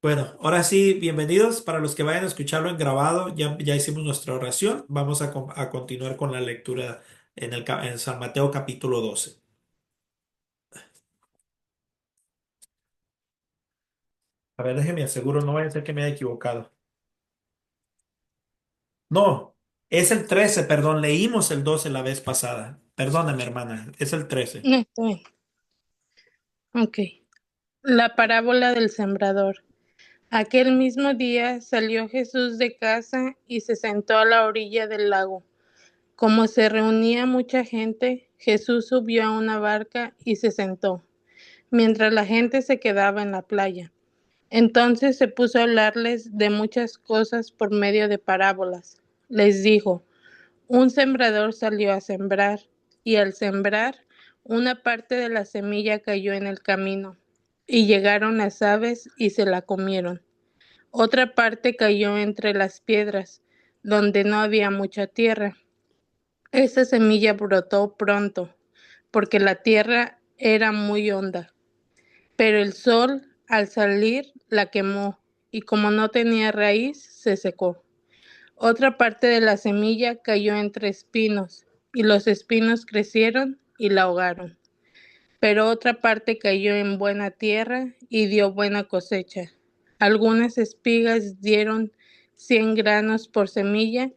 Bueno, ahora sí, bienvenidos. Para los que vayan a escucharlo en grabado, ya hicimos nuestra oración. Vamos a continuar con la lectura en San Mateo capítulo 12. A ver, déjeme aseguro, no vaya a ser que me haya equivocado. No, es el 13, perdón, leímos el 12 la vez pasada. Perdóname, hermana, es el 13. No, está bien. Ok. La parábola del sembrador. Aquel mismo día salió Jesús de casa y se sentó a la orilla del lago. Como se reunía mucha gente, Jesús subió a una barca y se sentó, mientras la gente se quedaba en la playa. Entonces se puso a hablarles de muchas cosas por medio de parábolas. Les dijo: un sembrador salió a sembrar, y al sembrar, una parte de la semilla cayó en el camino, y llegaron las aves y se la comieron. Otra parte cayó entre las piedras, donde no había mucha tierra. Esa semilla brotó pronto, porque la tierra era muy honda, pero el sol, al salir, la quemó, y como no tenía raíz, se secó. Otra parte de la semilla cayó entre espinos, y los espinos crecieron y la ahogaron. Pero otra parte cayó en buena tierra y dio buena cosecha. Algunas espigas dieron 100 granos por semilla,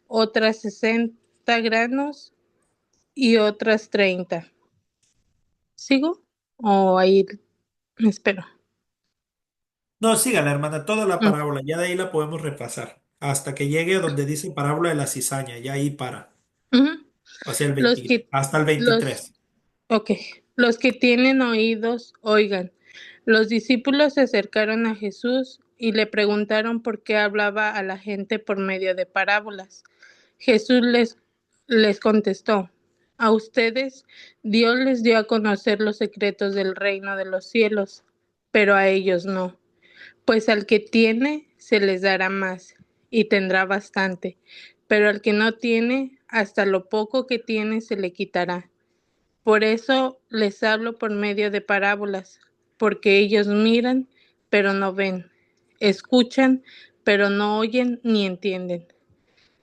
otras 60 granos y otras 30. ¿Sigo? ¿O ahí me espero? No, sígala, hermana, toda la Mm. parábola, ya de ahí la podemos repasar. Hasta que llegue a donde dice parábola de la cizaña, ya ahí para. Ujú. O sea, Los que, hasta el los, 23. ok, los que tienen oídos, oigan. Los discípulos se acercaron a Jesús y le preguntaron por qué hablaba a la gente por medio de parábolas. Jesús les contestó: a ustedes Dios les dio a conocer los secretos del reino de los cielos, pero a ellos no. Pues al que tiene se les dará más y tendrá bastante, pero al que no tiene, hasta lo poco que tiene se le quitará. Por eso les hablo por medio de parábolas, porque ellos miran, pero no ven, escuchan, pero no oyen ni entienden.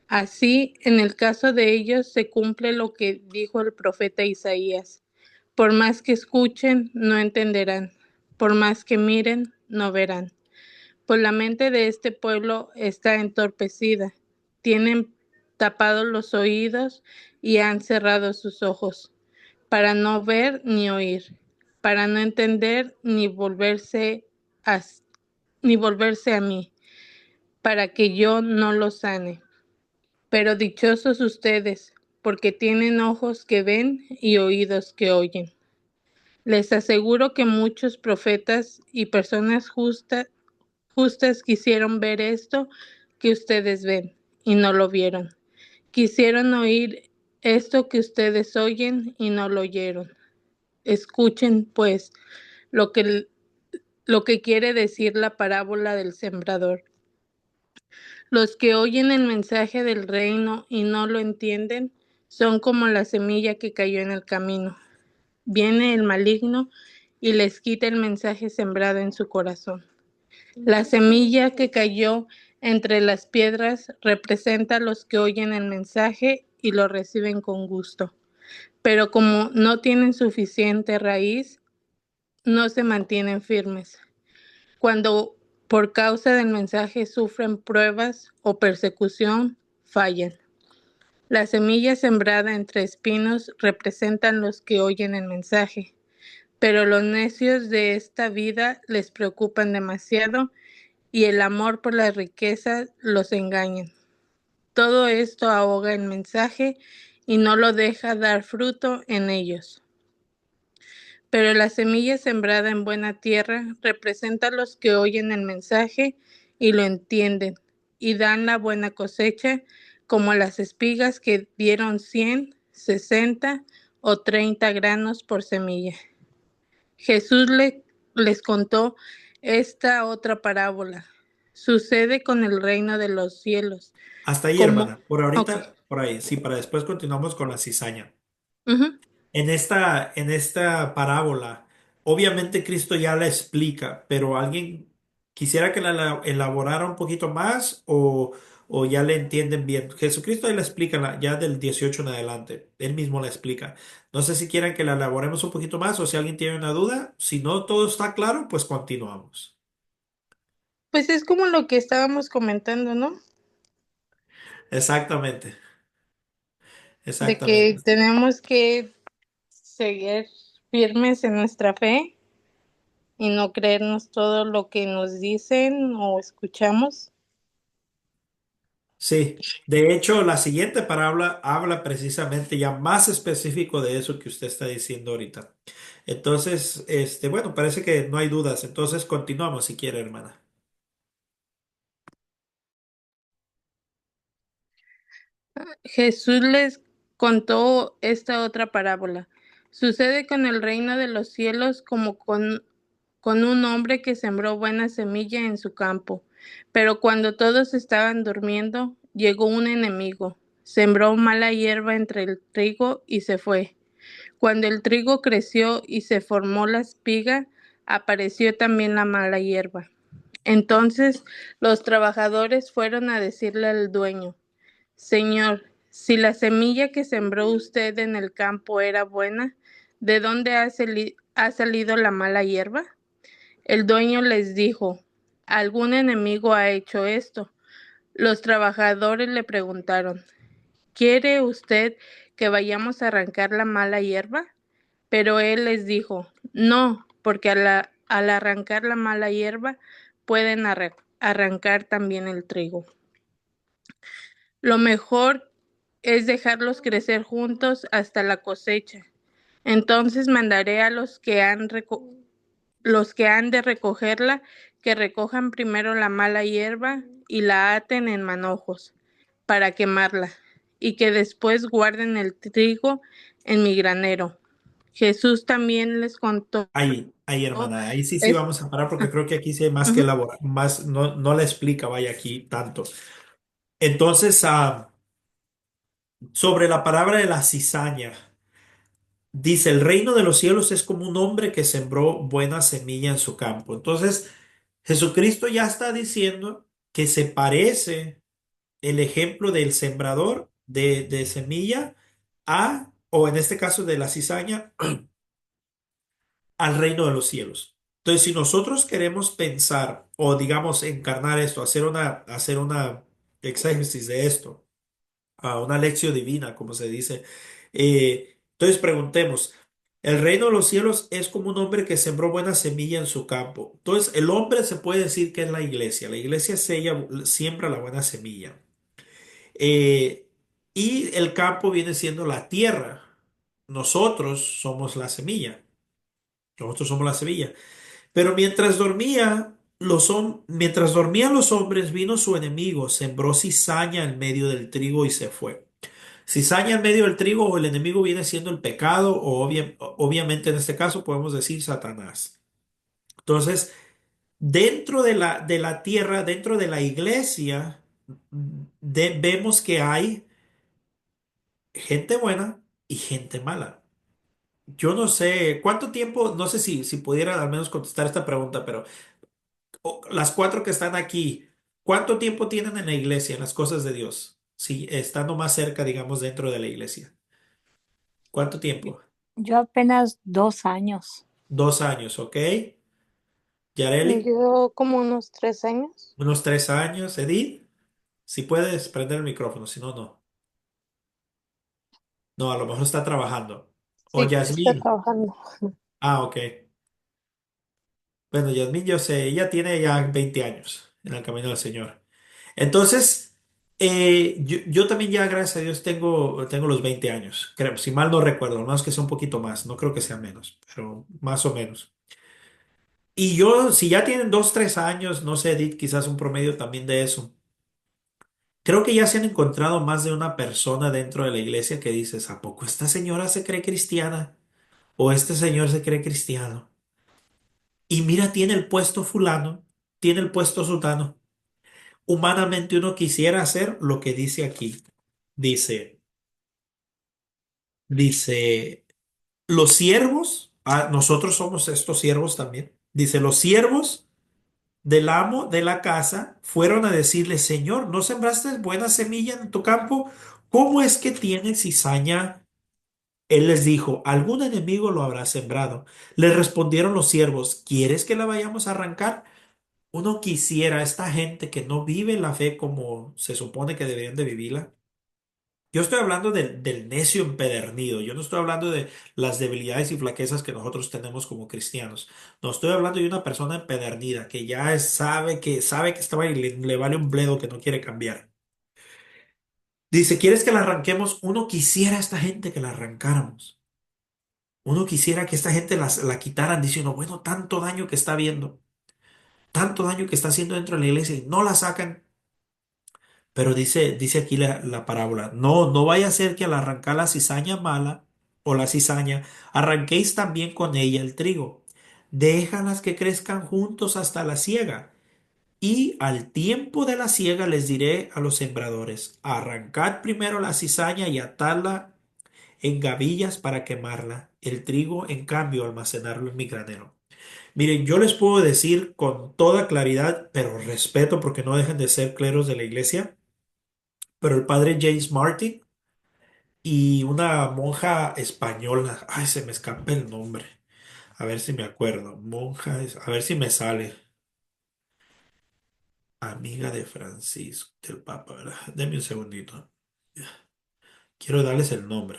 Así, en el caso de ellos se cumple lo que dijo el profeta Isaías: por más que escuchen, no entenderán; por más que miren, no verán. Pues la mente de este pueblo está entorpecida. Tienen tapados los oídos y han cerrado sus ojos, para no ver ni oír, para no entender a, ni volverse a mí, para que yo no los sane. Pero dichosos ustedes, porque tienen ojos que ven y oídos que oyen. Les aseguro que muchos profetas y personas justas quisieron ver esto que ustedes ven y no lo vieron. Quisieron oír esto que ustedes oyen y no lo oyeron. Escuchen, pues, lo que, lo que quiere decir la parábola del sembrador. Los que oyen el mensaje del reino y no lo entienden son como la semilla que cayó en el camino. Viene el maligno y les quita el mensaje sembrado en su corazón. La semilla que cayó entre las piedras representa a los que oyen el mensaje y lo reciben con gusto, pero como no tienen suficiente raíz, no se mantienen firmes. Cuando por causa del mensaje sufren pruebas o persecución, fallan. La semilla sembrada entre espinos representan los que oyen el mensaje, pero los necios de esta vida les preocupan demasiado y el amor por la riqueza los engaña. Todo esto ahoga el mensaje y no lo deja dar fruto en ellos. Pero la semilla sembrada en buena tierra representa a los que oyen el mensaje y lo entienden, y dan la buena cosecha, como las espigas que dieron 100, 60 o 30 granos por semilla. Jesús les contó esta otra parábola. Sucede con el reino de los cielos. Hasta ahí, Como, hermana. Por ok. ahorita, por ahí. Sí, para después continuamos con la cizaña. Ujú. En esta parábola, obviamente Cristo ya la explica, pero alguien Quisiera que la elaborara un poquito más o ya le entienden bien. Jesucristo ahí la explica ya del 18 en adelante. Él mismo la explica. No sé si quieren que la elaboremos un poquito más o si alguien tiene una duda. Si no todo está claro, pues continuamos. Pues es como lo que estábamos comentando, ¿no? Exactamente, De que exactamente. tenemos que seguir firmes en nuestra fe y no creernos todo lo que nos dicen o escuchamos. Sí, de hecho, la siguiente parábola habla precisamente ya más específico de eso que usted está diciendo ahorita. Entonces, bueno, parece que no hay dudas. Entonces, continuamos si quiere, hermana. Jesús les contó esta otra parábola. Sucede con el reino de los cielos como con un hombre que sembró buena semilla en su campo. Pero cuando todos estaban durmiendo, llegó un enemigo, sembró mala hierba entre el trigo y se fue. Cuando el trigo creció y se formó la espiga, apareció también la mala hierba. Entonces los trabajadores fueron a decirle al dueño: Señor, si la semilla que sembró usted en el campo era buena, ¿de dónde ha salido la mala hierba? El dueño les dijo: algún enemigo ha hecho esto. Los trabajadores le preguntaron: ¿quiere usted que vayamos a arrancar la mala hierba? Pero él les dijo: no, porque al arrancar la mala hierba pueden arrancar también el trigo. Lo mejor es dejarlos crecer juntos hasta la cosecha. Entonces mandaré a los que han de recogerla, que recojan primero la mala hierba y la aten en manojos para quemarla, y que después guarden el trigo en mi granero. Jesús también les contó Ahí, hermana, ahí sí, sí es, vamos a parar porque creo que aquí sí hay más que ujú. elaborar, más, no, no la explica, vaya aquí tanto. Entonces, sobre la palabra de la cizaña, dice, el reino de los cielos es como un hombre que sembró buena semilla en su campo. Entonces, Jesucristo ya está diciendo que se parece el ejemplo del sembrador de semilla o en este caso de la cizaña, al reino de los cielos. Entonces, si nosotros queremos pensar o digamos encarnar esto, hacer una exégesis de esto, una lección divina, como se dice, entonces preguntemos, el reino de los cielos es como un hombre que sembró buena semilla en su campo. Entonces, el hombre se puede decir que es la iglesia. La iglesia siembra la buena semilla. Eh, y el campo viene siendo la tierra. Nosotros somos la semilla. Nosotros somos la semilla. Pero mientras dormían los hombres, vino su enemigo, sembró cizaña en medio del trigo y se fue. Cizaña en medio del trigo o el enemigo viene siendo el pecado o obviamente en este caso podemos decir Satanás. Entonces, dentro de la tierra, dentro de la iglesia, vemos que hay gente buena y gente mala. Yo no sé cuánto tiempo, no sé si pudieran al menos contestar esta pregunta, pero las cuatro que están aquí, ¿cuánto tiempo tienen en la iglesia, en las cosas de Dios? Sí, estando más cerca, digamos, dentro de la iglesia. ¿Cuánto tiempo? Yo apenas 2 años. 2 años, ¿ok? Yareli, Yo como unos 3 años. unos 3 años. Edith, si puedes prender el micrófono, si no, no. No, a lo mejor está trabajando. O Sí, está Yasmín. trabajando. Ok. Bueno, Yasmín, yo sé, ella tiene ya 20 años en el camino del Señor. Entonces, yo también ya, gracias a Dios, tengo los 20 años. Creo, si mal no recuerdo, no es que sea un poquito más, no creo que sea menos, pero más o menos. Y yo, si ya tienen 2, 3 años, no sé, Edith, quizás un promedio también de eso. Creo que ya se han encontrado más de una persona dentro de la iglesia que dices, ¿a poco esta señora se cree cristiana? ¿O este señor se cree cristiano? Y mira, tiene el puesto fulano, tiene el puesto sultano. Humanamente uno quisiera hacer lo que dice aquí. Dice, dice, los siervos, nosotros somos estos siervos también. Dice, los siervos del amo de la casa fueron a decirle, Señor, ¿no sembraste buena semilla en tu campo? ¿Cómo es que tienes cizaña? Él les dijo, algún enemigo lo habrá sembrado. Le respondieron los siervos, ¿quieres que la vayamos a arrancar? Uno quisiera, esta gente que no vive la fe como se supone que deberían de vivirla. Yo estoy hablando del necio empedernido. Yo no estoy hablando de las debilidades y flaquezas que nosotros tenemos como cristianos. No estoy hablando de una persona empedernida que ya sabe que está mal y le vale un bledo que no quiere cambiar. Dice, ¿quieres que la arranquemos? Uno quisiera a esta gente que la arrancáramos. Uno quisiera que esta gente la quitaran diciendo, bueno, tanto daño que está viendo, tanto daño que está haciendo dentro de la iglesia y no la sacan. Pero dice aquí la parábola, no, no vaya a ser que al arrancar la cizaña mala o la cizaña, arranquéis también con ella el trigo. Déjalas que crezcan juntos hasta la siega. Y al tiempo de la siega les diré a los sembradores, arrancad primero la cizaña y atadla en gavillas para quemarla. El trigo, en cambio, almacenarlo en mi granero. Miren, yo les puedo decir con toda claridad, pero respeto porque no dejan de ser cleros de la iglesia, pero el padre James Martin y una monja española, ay, se me escapa el nombre, a ver si me acuerdo, a ver si me sale, amiga de Francisco, del Papa, ¿verdad? Denme un segundito, quiero darles el nombre,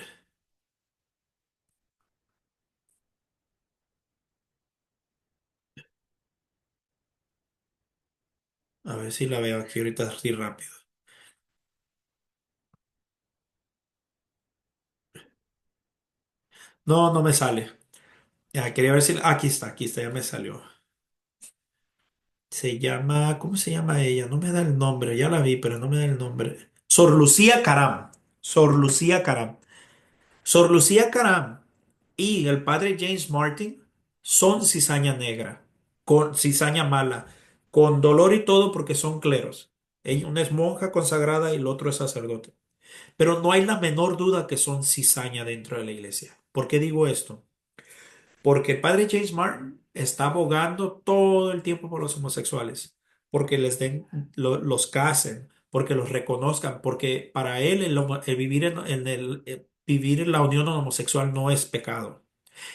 a ver si la veo aquí ahorita así rápido. No, no me sale. Ya, quería ver si, aquí está, ya me salió. Se llama, ¿cómo se llama ella? No me da el nombre, ya la vi, pero no me da el nombre. Sor Lucía Caram. Sor Lucía Caram. Sor Lucía Caram y el padre James Martin son cizaña negra, con cizaña mala, con dolor y todo porque son cleros. Una es monja consagrada y el otro es sacerdote. Pero no hay la menor duda que son cizaña dentro de la iglesia. ¿Por qué digo esto? Porque el padre James Martin está abogando todo el tiempo por los homosexuales, porque les den, los casen, porque los reconozcan, porque para él el vivir vivir en la unión homosexual no es pecado.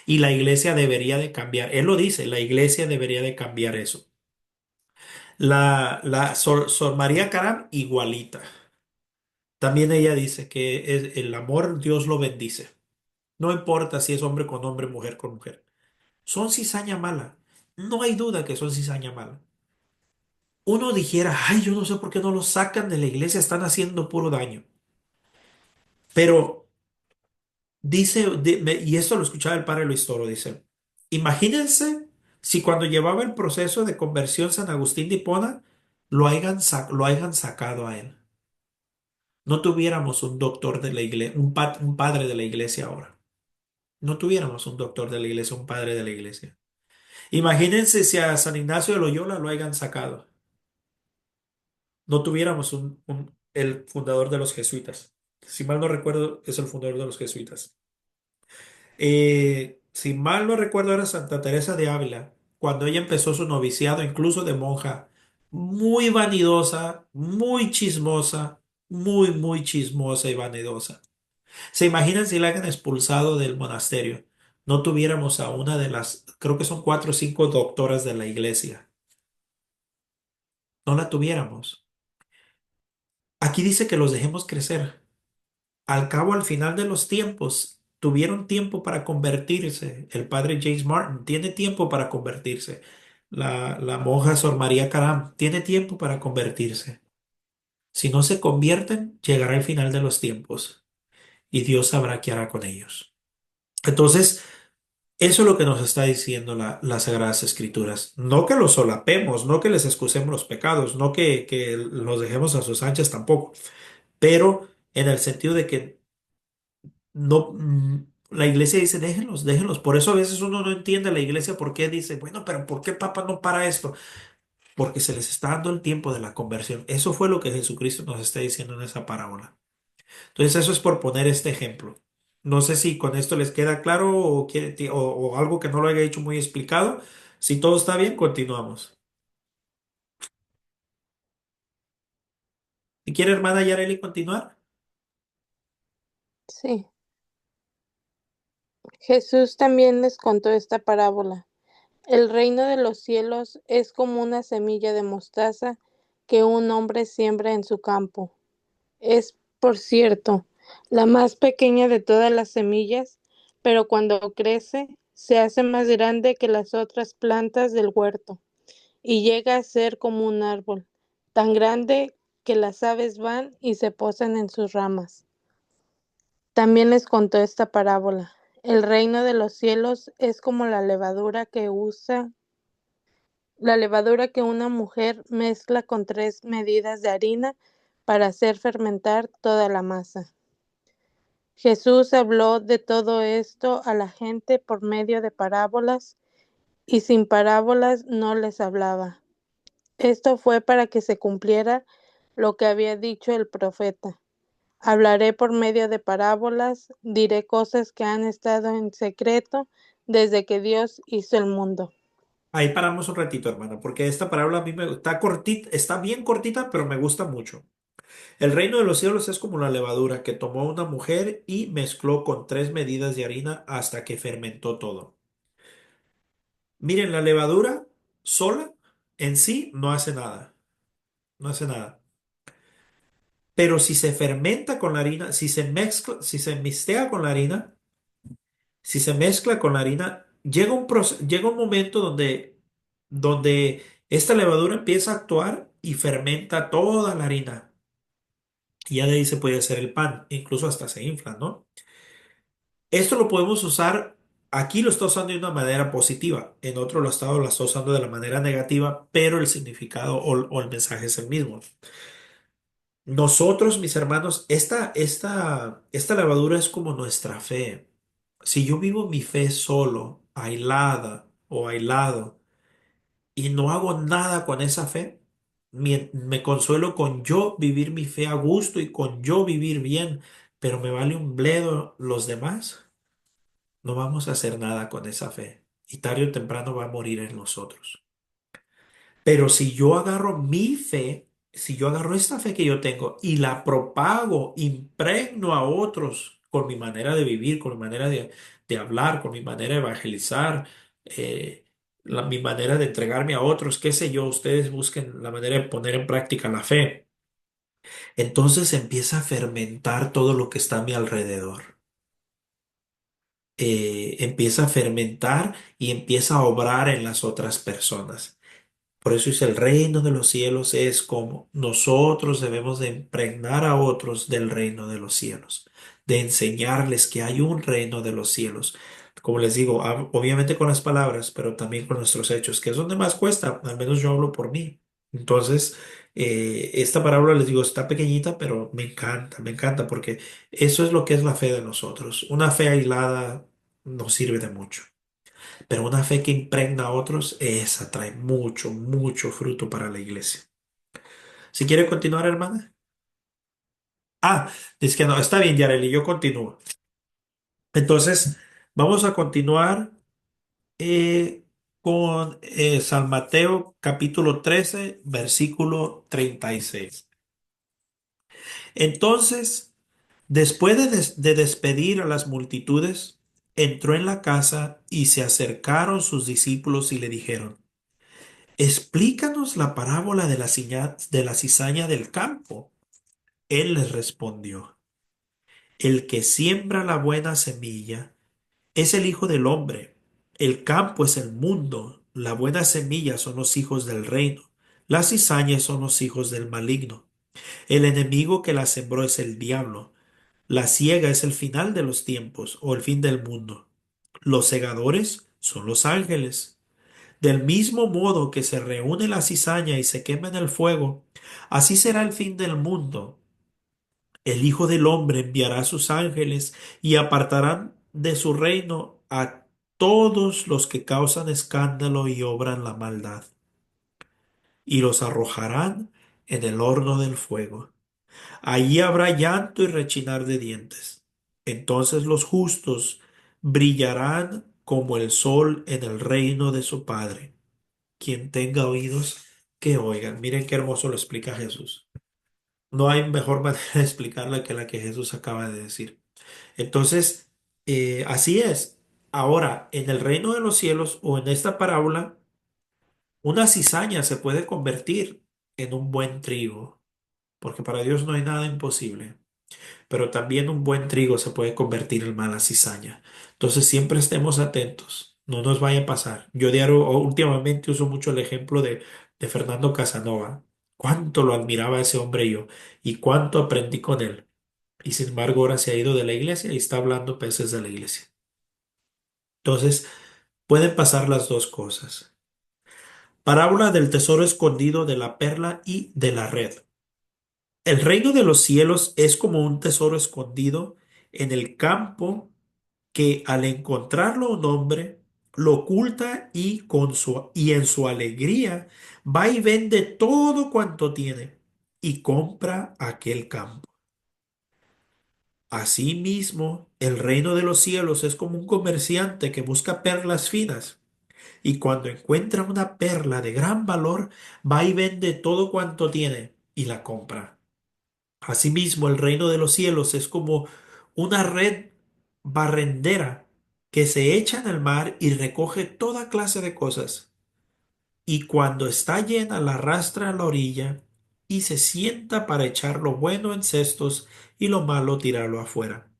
Y la iglesia debería de cambiar. Él lo dice, la iglesia debería de cambiar eso. Sor María Caram, igualita. También ella dice que el amor Dios lo bendice. No importa si es hombre con hombre, mujer con mujer. Son cizaña mala. No hay duda que son cizaña mala. Uno dijera, ay, yo no sé por qué no los sacan de la iglesia, están haciendo puro daño. Pero y esto lo escuchaba el padre Luis Toro, dice, imagínense si cuando llevaba el proceso de conversión San Agustín de Hipona, lo hayan sacado a él. No tuviéramos un doctor de la iglesia, un padre de la iglesia ahora. No tuviéramos un doctor de la iglesia, un padre de la iglesia. Imagínense si a San Ignacio de Loyola lo hayan sacado. No tuviéramos el fundador de los jesuitas. Si mal no recuerdo, es el fundador de los jesuitas. Si mal no recuerdo, era Santa Teresa de Ávila, cuando ella empezó su noviciado, incluso de monja, muy vanidosa, muy chismosa, muy chismosa y vanidosa. ¿Se imaginan si la hayan expulsado del monasterio? No tuviéramos a una de las, creo que son 4 o 5 doctoras de la iglesia. No la tuviéramos. Aquí dice que los dejemos crecer. Al cabo, al final de los tiempos, tuvieron tiempo para convertirse. El padre James Martin tiene tiempo para convertirse. La monja Sor María Caram tiene tiempo para convertirse. Si no se convierten, llegará el final de los tiempos y Dios sabrá qué hará con ellos. Entonces, eso es lo que nos está diciendo las Sagradas Escrituras. No que los solapemos, no que les excusemos los pecados, no que los dejemos a sus anchas tampoco, pero en el sentido de que no, la iglesia dice, déjenlos, déjenlos. Por eso a veces uno no entiende a la iglesia por qué dice, bueno, pero ¿por qué el Papa no para esto? Porque se les está dando el tiempo de la conversión. Eso fue lo que Jesucristo nos está diciendo en esa parábola. Entonces eso es por poner este ejemplo. No sé si con esto les queda claro o algo que no lo haya hecho muy explicado. Si todo está bien, continuamos. ¿Quiere, hermana Yareli, continuar? Sí. Jesús también les contó esta parábola. El reino de los cielos es como una semilla de mostaza que un hombre siembra en su campo. Es, por cierto, la más pequeña de todas las semillas, pero cuando crece se hace más grande que las otras plantas del huerto y llega a ser como un árbol, tan grande que las aves van y se posan en sus ramas. También les contó esta parábola. El reino de los cielos es como la levadura que una mujer mezcla con 3 medidas de harina para hacer fermentar toda la masa. Jesús habló de todo esto a la gente por medio de parábolas, y sin parábolas no les hablaba. Esto fue para que se cumpliera lo que había dicho el profeta. Hablaré por medio de parábolas, diré cosas que han estado en secreto desde que Dios hizo el mundo. Ahí paramos un ratito, hermano, porque esta parábola a mí me está cortita, está bien cortita, pero me gusta mucho. El reino de los cielos es como la levadura que tomó una mujer y mezcló con 3 medidas de harina hasta que fermentó todo. Miren, la levadura sola en sí no hace nada, no hace nada. Pero si se fermenta con la harina, si se mixtea con la harina, si se mezcla con la harina, llega un momento donde esta levadura empieza a actuar y fermenta toda la harina. Y ya de ahí se puede hacer el pan, incluso hasta se infla, ¿no? Esto lo podemos usar, aquí lo está usando de una manera positiva, en otro estado lo está usando de la manera negativa, pero el significado o el mensaje es el mismo. Nosotros, mis hermanos, esta levadura es como nuestra fe. Si yo vivo mi fe solo, aislada o aislado, y no hago nada con esa fe, me consuelo con yo vivir mi fe a gusto y con yo vivir bien, pero me vale un bledo los demás, no vamos a hacer nada con esa fe. Y tarde o temprano va a morir en nosotros. Pero si yo agarro mi fe, si yo agarro esta fe que yo tengo y la propago, impregno a otros con mi manera de vivir, con mi manera de hablar, con mi manera de evangelizar, mi manera de entregarme a otros, qué sé yo, ustedes busquen la manera de poner en práctica la fe. Entonces empieza a fermentar todo lo que está a mi alrededor. Empieza a fermentar y empieza a obrar en las otras personas. Por eso dice, el reino de los cielos es como nosotros debemos de impregnar a otros del reino de los cielos, de enseñarles que hay un reino de los cielos. Como les digo, obviamente con las palabras, pero también con nuestros hechos, que es donde más cuesta, al menos yo hablo por mí. Entonces, esta parábola, les digo, está pequeñita, pero me encanta, porque eso es lo que es la fe de nosotros. Una fe aislada no sirve de mucho. Pero una fe que impregna a otros, esa trae mucho, mucho fruto para la iglesia. Si quiere continuar, hermana. Ah, dice que no, está bien, Yareli, yo continúo. Entonces, vamos a continuar eh, con San Mateo capítulo 13 versículo 36. Entonces, después de despedir a las multitudes, entró en la casa y se acercaron sus discípulos y le dijeron, explícanos la parábola de de la cizaña del campo. Él les respondió, el que siembra la buena semilla es el Hijo del Hombre. El campo es el mundo. La buena semilla son los hijos del reino. Las cizañas son los hijos del maligno. El enemigo que la sembró es el diablo. La siega es el final de los tiempos o el fin del mundo. Los segadores son los ángeles. Del mismo modo que se reúne la cizaña y se quema en el fuego, así será el fin del mundo. El Hijo del Hombre enviará a sus ángeles y apartarán de su reino a todos los que causan escándalo y obran la maldad, y los arrojarán en el horno del fuego. Allí habrá llanto y rechinar de dientes. Entonces los justos brillarán como el sol en el reino de su Padre. Quien tenga oídos, que oigan. Miren qué hermoso lo explica Jesús. No hay mejor manera de explicarla que la que Jesús acaba de decir. Entonces, así es. Ahora, en el reino de los cielos o en esta parábola, una cizaña se puede convertir en un buen trigo, porque para Dios no hay nada imposible. Pero también un buen trigo se puede convertir en mala cizaña. Entonces siempre estemos atentos, no nos vaya a pasar. Yo diario, o últimamente uso mucho el ejemplo de Fernando Casanova. Cuánto lo admiraba ese hombre yo y cuánto aprendí con él. Y sin embargo ahora se ha ido de la iglesia y está hablando peces de la iglesia. Entonces pueden pasar las dos cosas. Parábola del tesoro escondido de la perla y de la red. El reino de los cielos es como un tesoro escondido en el campo que al encontrarlo un hombre lo oculta y en su alegría va y vende todo cuanto tiene y compra aquel campo. Asimismo, el reino de los cielos es como un comerciante que busca perlas finas y cuando encuentra una perla de gran valor va y vende todo cuanto tiene y la compra. Asimismo, el reino de los cielos es como una red barrendera que se echa en el mar y recoge toda clase de cosas. Y cuando está llena, la arrastra a la orilla y se sienta para echar lo bueno en cestos y lo malo tirarlo afuera.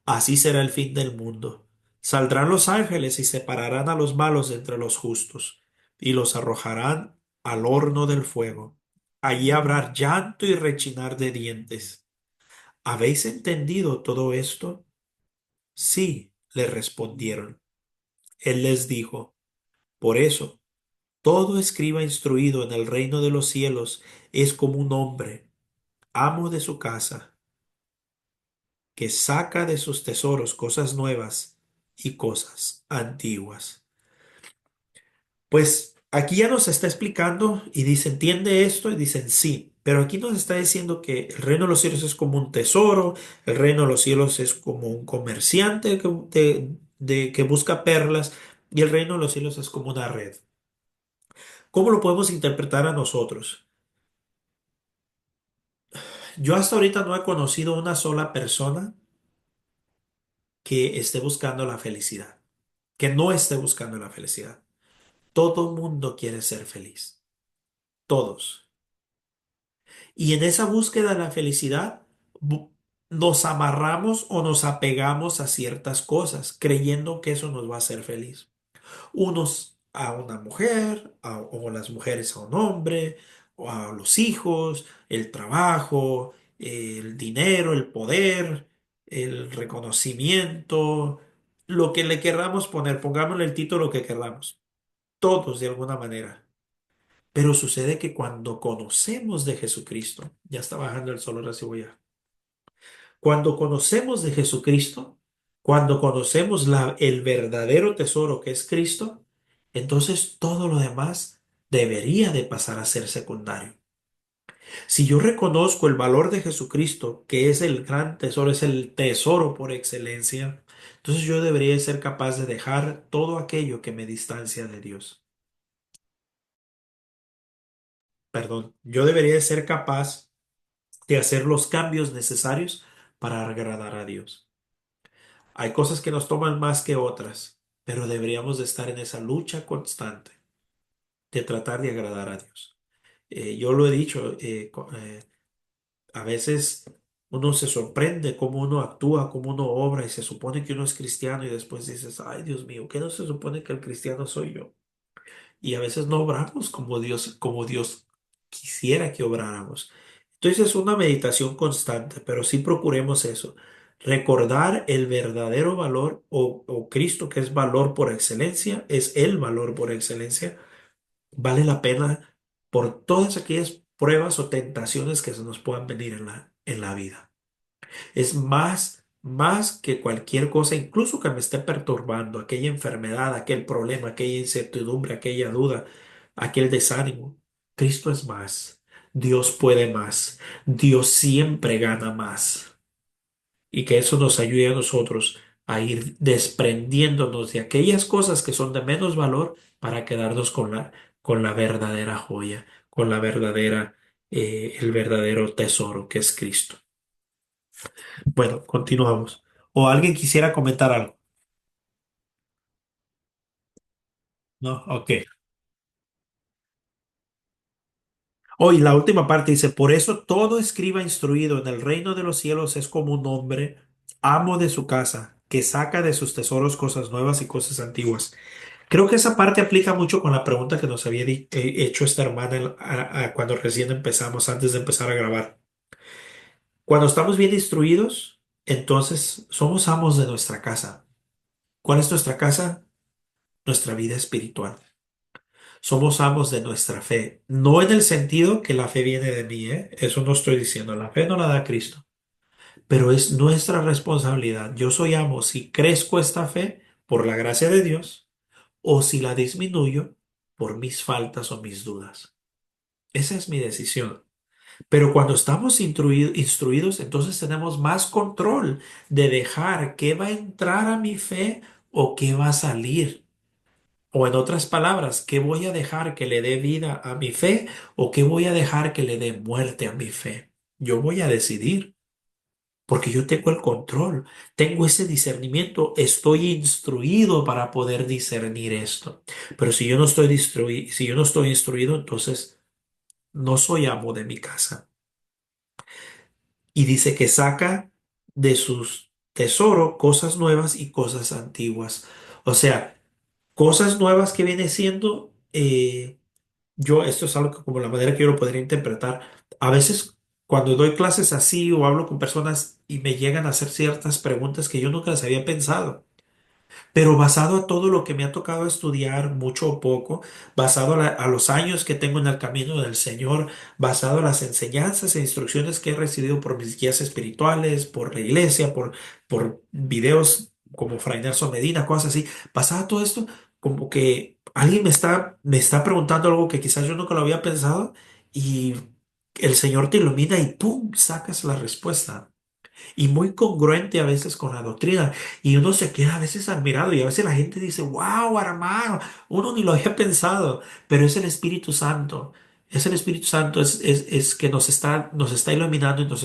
Así será el fin del mundo. Saldrán los ángeles y separarán a los malos de entre los justos y los arrojarán al horno del fuego. Allí habrá llanto y rechinar de dientes. ¿Habéis entendido todo esto? Sí, le respondieron. Él les dijo, por eso, todo escriba instruido en el reino de los cielos es como un hombre, amo de su casa, que saca de sus tesoros cosas nuevas y cosas antiguas. Pues aquí ya nos está explicando y dice, ¿entiende esto? Y dicen, sí, pero aquí nos está diciendo que el reino de los cielos es como un tesoro, el reino de los cielos es como un comerciante que busca perlas y el reino de los cielos es como una red. ¿Cómo lo podemos interpretar a nosotros? Yo hasta ahorita no he conocido una sola persona que esté buscando la felicidad, que no esté buscando la felicidad. Todo mundo quiere ser feliz, todos. Y en esa búsqueda de la felicidad bu- nos amarramos o nos apegamos a ciertas cosas, creyendo que eso nos va a hacer feliz. Unos a una mujer, o las mujeres a un hombre, o a los hijos, el trabajo, el dinero, el poder, el reconocimiento, lo que le querramos poner, pongámosle el título que querramos, todos de alguna manera. Pero sucede que cuando conocemos de Jesucristo, ya está bajando el sol, ahora sí voy a. Cuando conocemos de Jesucristo, cuando conocemos el verdadero tesoro que es Cristo, entonces todo lo demás debería de pasar a ser secundario. Si yo reconozco el valor de Jesucristo, que es el gran tesoro, es el tesoro por excelencia, entonces yo debería ser capaz de dejar todo aquello que me distancia de Dios. Perdón, yo debería ser capaz de hacer los cambios necesarios para agradar a Dios. Hay cosas que nos toman más que otras, pero deberíamos de estar en esa lucha constante de tratar de agradar a Dios. Yo lo he dicho, a veces uno se sorprende cómo uno actúa, cómo uno obra y se supone que uno es cristiano y después dices, ay Dios mío, ¿qué no se supone que el cristiano soy yo? Y a veces no obramos como Dios quisiera que obráramos. Entonces es una meditación constante, pero sí procuremos eso, recordar el verdadero valor o Cristo que es valor por excelencia, es el valor por excelencia, vale la pena por todas aquellas pruebas o tentaciones que se nos puedan venir en la vida. Es más que cualquier cosa, incluso que me esté perturbando, aquella enfermedad, aquel problema, aquella incertidumbre, aquella duda, aquel desánimo. Cristo es más. Dios puede más. Dios siempre gana más. Y que eso nos ayude a nosotros a ir desprendiéndonos de aquellas cosas que son de menos valor para quedarnos con la verdadera joya, con la verdadera el verdadero tesoro que es Cristo. Bueno, continuamos. ¿O alguien quisiera comentar algo? ¿No? Ok. Hoy la última parte dice, por eso todo escriba instruido en el reino de los cielos es como un hombre, amo de su casa, que saca de sus tesoros cosas nuevas y cosas antiguas. Creo que esa parte aplica mucho con la pregunta que nos había hecho esta hermana cuando recién empezamos, antes de empezar a grabar. Cuando estamos bien instruidos, entonces somos amos de nuestra casa. ¿Cuál es nuestra casa? Nuestra vida espiritual. Somos amos de nuestra fe. No en el sentido que la fe viene de mí, ¿eh? Eso no estoy diciendo. La fe no la da Cristo. Pero es nuestra responsabilidad. Yo soy amo si crezco esta fe por la gracia de Dios o si la disminuyo por mis faltas o mis dudas. Esa es mi decisión. Pero cuando estamos instruidos, entonces tenemos más control de dejar qué va a entrar a mi fe o qué va a salir. O en otras palabras, ¿qué voy a dejar que le dé vida a mi fe o qué voy a dejar que le dé muerte a mi fe? Yo voy a decidir, porque yo tengo el control, tengo ese discernimiento, estoy instruido para poder discernir esto. Pero si yo no estoy instruido, entonces no soy amo de mi casa. Y dice que saca de sus tesoros cosas nuevas y cosas antiguas. O sea, cosas nuevas que viene siendo... yo, esto es algo que como la manera que yo lo podría interpretar. A veces cuando doy clases así o hablo con personas y me llegan a hacer ciertas preguntas que yo nunca las había pensado. Pero basado a todo lo que me ha tocado estudiar, mucho o poco, basado a los años que tengo en el camino del Señor, basado en las enseñanzas e instrucciones que he recibido por mis guías espirituales, por la iglesia, por videos como Fray Nelson Medina, cosas así, basado a todo esto, como que alguien me está preguntando algo que quizás yo nunca lo había pensado y el Señor te ilumina y ¡pum! Sacas la respuesta y muy congruente a veces con la doctrina. Y uno se queda a veces admirado y a veces la gente dice, wow, hermano, uno ni lo había pensado, pero es el Espíritu Santo. Es el Espíritu Santo, es que nos está iluminando y nos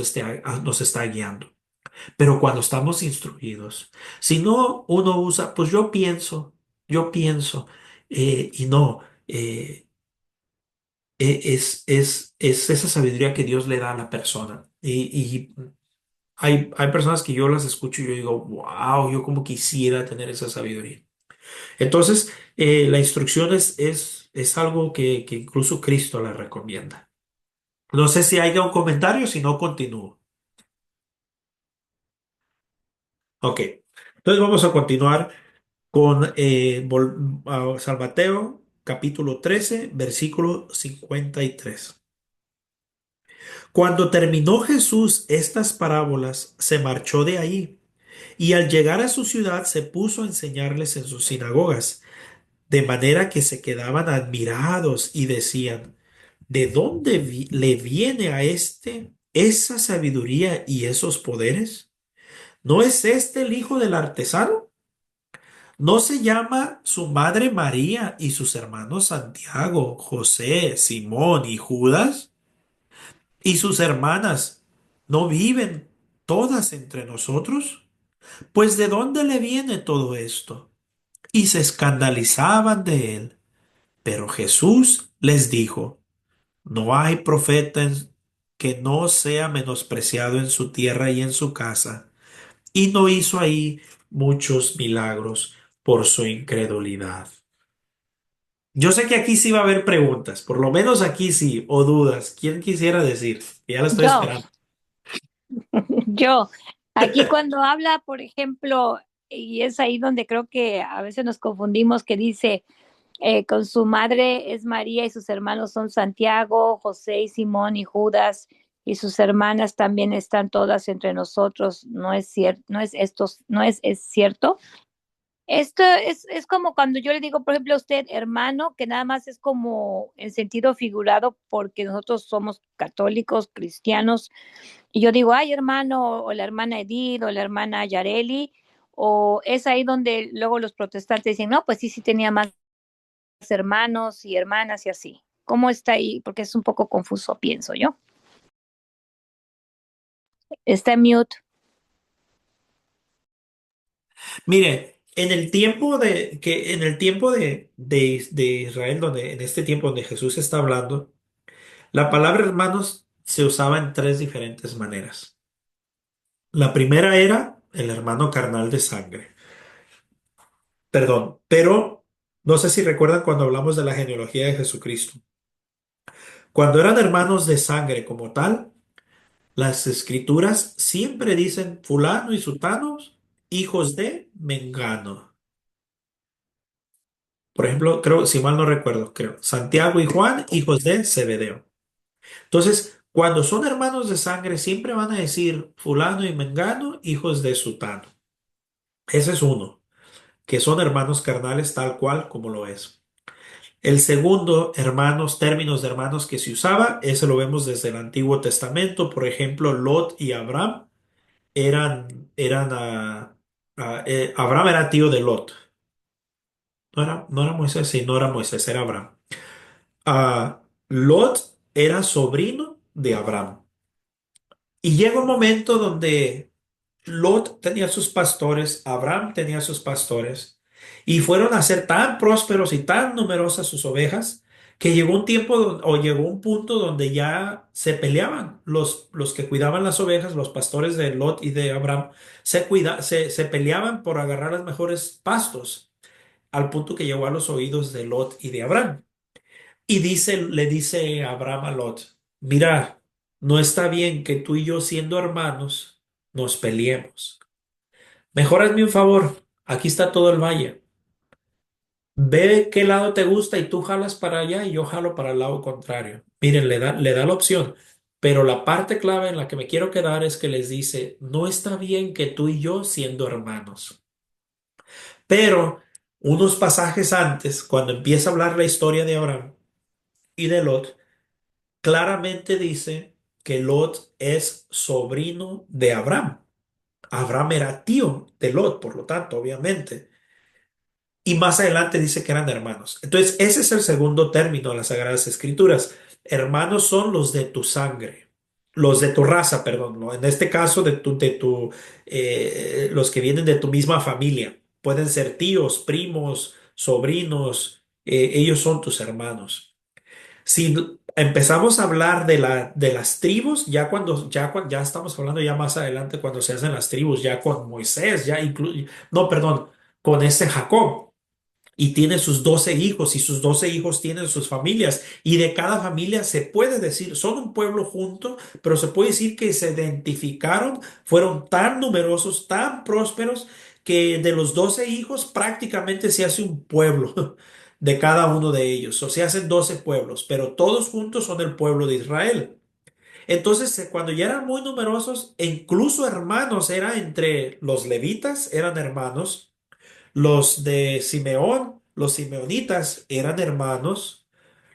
está guiando. Pero cuando estamos instruidos, si no uno usa, pues yo pienso, y no, es esa sabiduría que Dios le da a la persona. Y hay personas que yo las escucho y yo digo, wow, yo como quisiera tener esa sabiduría. Entonces, la instrucción es algo que incluso Cristo la recomienda. No sé si haya un comentario, si no continúo. Ok, entonces vamos a continuar con San Mateo, capítulo 13 versículo 53. Cuando terminó Jesús estas parábolas, se marchó de ahí y al llegar a su ciudad se puso a enseñarles en sus sinagogas, de manera que se quedaban admirados y decían, ¿de dónde le viene a este esa sabiduría y esos poderes? ¿No es este el hijo del artesano? ¿No se llama su madre María y sus hermanos Santiago, José, Simón y Judas? ¿Y sus hermanas no viven todas entre nosotros? Pues ¿de dónde le viene todo esto? Y se escandalizaban de él. Pero Jesús les dijo, no hay profeta que no sea menospreciado en su tierra y en su casa. Y no hizo ahí muchos milagros por su incredulidad. Yo sé que aquí sí va a haber preguntas, por lo menos aquí sí, o dudas. ¿Quién quisiera decir? Ya la estoy Yo, esperando. yo, aquí cuando habla, por ejemplo, y es ahí donde creo que a veces nos confundimos, que dice, con su madre es María y sus hermanos son Santiago, José y Simón y Judas, y sus hermanas también están todas entre nosotros. No es cierto, es cierto. Esto es como cuando yo le digo, por ejemplo, a usted, hermano, que nada más es como en sentido figurado porque nosotros somos católicos, cristianos, y yo digo, ay, hermano, o la hermana Edith, o la hermana Yareli, o es ahí donde luego los protestantes dicen, no, pues sí, sí tenía más hermanos y hermanas y así. ¿Cómo está ahí? Porque es un poco confuso, pienso yo. Está en mute. Mire, en el tiempo de Israel, donde, en este tiempo donde Jesús está hablando, la palabra hermanos se usaba en tres diferentes maneras. La primera era el hermano carnal de sangre. Perdón, pero no sé si recuerdan cuando hablamos de la genealogía de Jesucristo. Cuando eran hermanos de sangre como tal, las escrituras siempre dicen fulano y sutanos, hijos de Mengano. Por ejemplo, creo, si mal no recuerdo, creo, Santiago y Juan, hijos de Zebedeo. Entonces, cuando son hermanos de sangre, siempre van a decir fulano y Mengano, hijos de sutano. Ese es uno, que son hermanos carnales tal cual como lo es. El segundo, hermanos, términos de hermanos que se usaba, ese lo vemos desde el Antiguo Testamento. Por ejemplo, Lot y Abraham Abraham era tío de Lot. No era Moisés, sí, no era Moisés, era Abraham. Lot era sobrino de Abraham. Y llega un momento donde Lot tenía sus pastores, Abraham tenía sus pastores, y fueron a ser tan prósperos y tan numerosas sus ovejas que llegó un tiempo o llegó un punto donde ya se peleaban los que cuidaban las ovejas, los pastores de Lot y de Abraham, se peleaban por agarrar los mejores pastos, al punto que llegó a los oídos de Lot y de Abraham. Y le dice Abraham a Lot, mira, no está bien que tú y yo siendo hermanos nos peleemos. Mejor hazme un favor, aquí está todo el valle. Ve qué lado te gusta y tú jalas para allá y yo jalo para el lado contrario. Miren, le da la opción, pero la parte clave en la que me quiero quedar es que les dice, no está bien que tú y yo siendo hermanos. Pero unos pasajes antes, cuando empieza a hablar la historia de Abraham y de Lot, claramente dice que Lot es sobrino de Abraham. Abraham era tío de Lot, por lo tanto, obviamente. Y más adelante dice que eran hermanos. Entonces, ese es el segundo término de las Sagradas Escrituras. Hermanos son los de tu sangre, los de tu raza, perdón, ¿no? En este caso, los que vienen de tu misma familia. Pueden ser tíos, primos, sobrinos, ellos son tus hermanos. Si empezamos a hablar de las tribus, ya estamos hablando ya más adelante cuando se hacen las tribus, ya con Moisés, no, perdón, con ese Jacob. Y tiene sus 12 hijos y sus 12 hijos tienen sus familias y de cada familia se puede decir, son un pueblo junto, pero se puede decir que se identificaron, fueron tan numerosos, tan prósperos, que de los 12 hijos prácticamente se hace un pueblo de cada uno de ellos, o se hacen 12 pueblos, pero todos juntos son el pueblo de Israel. Entonces, cuando ya eran muy numerosos, e incluso hermanos, era entre los levitas, eran hermanos, los de Simeón, los simeonitas eran hermanos,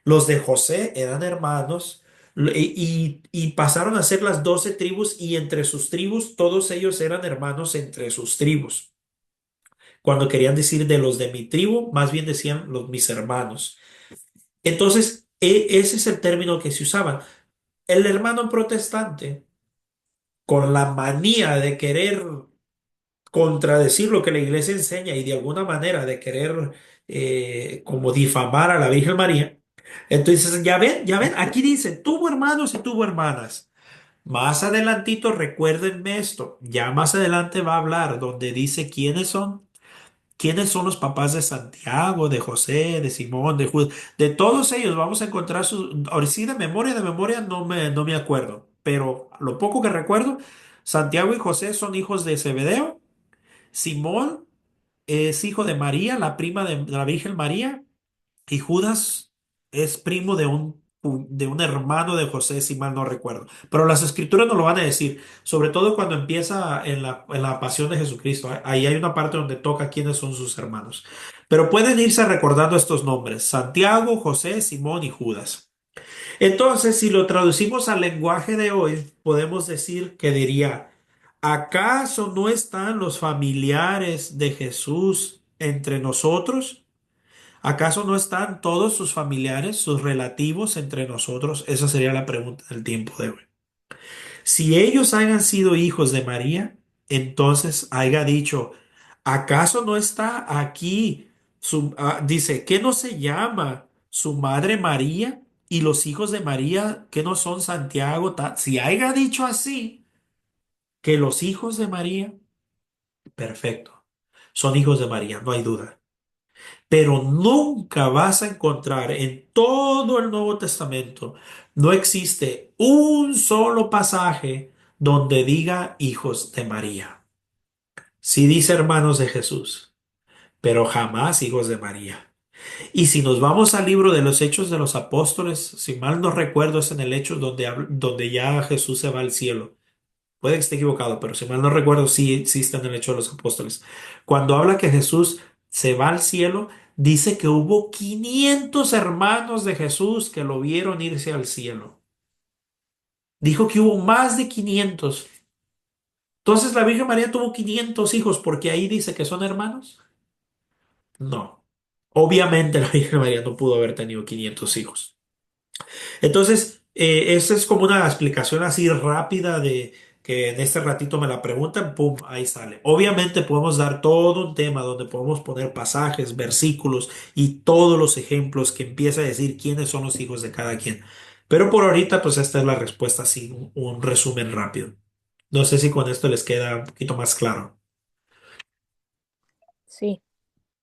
los de José eran hermanos, y pasaron a ser las 12 tribus, y entre sus tribus, todos ellos eran hermanos entre sus tribus. Cuando querían decir de los de mi tribu, más bien decían los mis hermanos. Entonces, ese es el término que se usaba. El hermano protestante, con la manía de querer contradecir lo que la iglesia enseña y de alguna manera de querer como difamar a la Virgen María. Entonces, ya ven, aquí dice, tuvo hermanos y tuvo hermanas. Más adelantito, recuérdenme esto, ya más adelante va a hablar donde dice quiénes son los papás de Santiago, de José, de Simón, de Judas, de todos ellos vamos a encontrar sus, ahora sí de memoria no me acuerdo, pero lo poco que recuerdo, Santiago y José son hijos de Zebedeo. Simón es hijo de María, la prima de la Virgen María, y Judas es primo de un hermano de José, si mal no recuerdo. Pero las escrituras nos lo van a decir, sobre todo cuando empieza en la pasión de Jesucristo. Ahí hay una parte donde toca quiénes son sus hermanos. Pero pueden irse recordando estos nombres: Santiago, José, Simón y Judas. Entonces, si lo traducimos al lenguaje de hoy, podemos decir que diría, ¿acaso no están los familiares de Jesús entre nosotros? ¿Acaso no están todos sus familiares, sus relativos entre nosotros? Esa sería la pregunta del tiempo de hoy. Si ellos hayan sido hijos de María, entonces haya dicho, ¿acaso no está aquí dice, ¿qué no se llama su madre María y los hijos de María que no son Santiago? Si haya dicho así, que los hijos de María, perfecto, son hijos de María, no hay duda. Pero nunca vas a encontrar en todo el Nuevo Testamento, no existe un solo pasaje donde diga hijos de María. Sí dice hermanos de Jesús, pero jamás hijos de María. Y si nos vamos al libro de los Hechos de los Apóstoles, si mal no recuerdo, es en el Hechos donde ya Jesús se va al cielo. Puede que esté equivocado, pero si mal no recuerdo, sí está en el Hecho de los Apóstoles. Cuando habla que Jesús se va al cielo, dice que hubo 500 hermanos de Jesús que lo vieron irse al cielo. Dijo que hubo más de 500. Entonces la Virgen María tuvo 500 hijos porque ahí dice que son hermanos. No. Obviamente la Virgen María no pudo haber tenido 500 hijos. Entonces, esa es como una explicación así rápida de que en este ratito me la preguntan, pum, ahí sale. Obviamente podemos dar todo un tema donde podemos poner pasajes, versículos y todos los ejemplos que empieza a decir quiénes son los hijos de cada quien. Pero por ahorita, pues esta es la respuesta, así, un resumen rápido. No sé si con esto les queda un poquito más claro. Sí.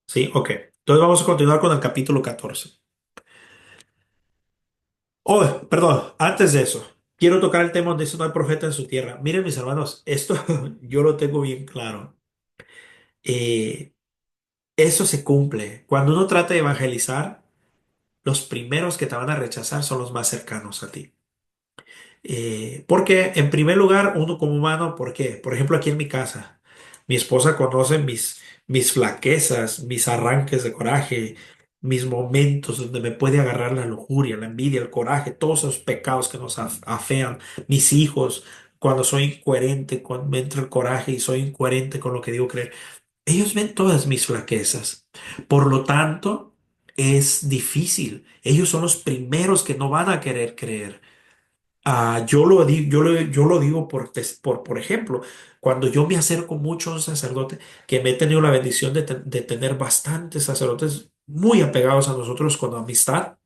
¿Sí? Ok. Entonces vamos a continuar con el capítulo 14. Oh, perdón, antes de eso, quiero tocar el tema donde dice no hay profeta en su tierra. Miren, mis hermanos, esto yo lo tengo bien claro. Eh, Eso se cumple. Cuando uno trata de evangelizar, los primeros que te van a rechazar son los más cercanos a ti. Porque, en primer lugar, uno como humano, ¿por qué? Por ejemplo, aquí en mi casa, mi esposa conoce mis flaquezas, mis arranques de coraje, mis momentos donde me puede agarrar la lujuria, la envidia, el coraje, todos esos pecados que nos afean, mis hijos, cuando soy incoherente, cuando me entra el coraje y soy incoherente con lo que digo creer. Ellos ven todas mis flaquezas. Por lo tanto, es difícil. Ellos son los primeros que no van a querer creer. Yo lo digo por ejemplo, cuando yo me acerco mucho a un sacerdote, que me he tenido la bendición de tener bastantes sacerdotes muy apegados a nosotros con amistad,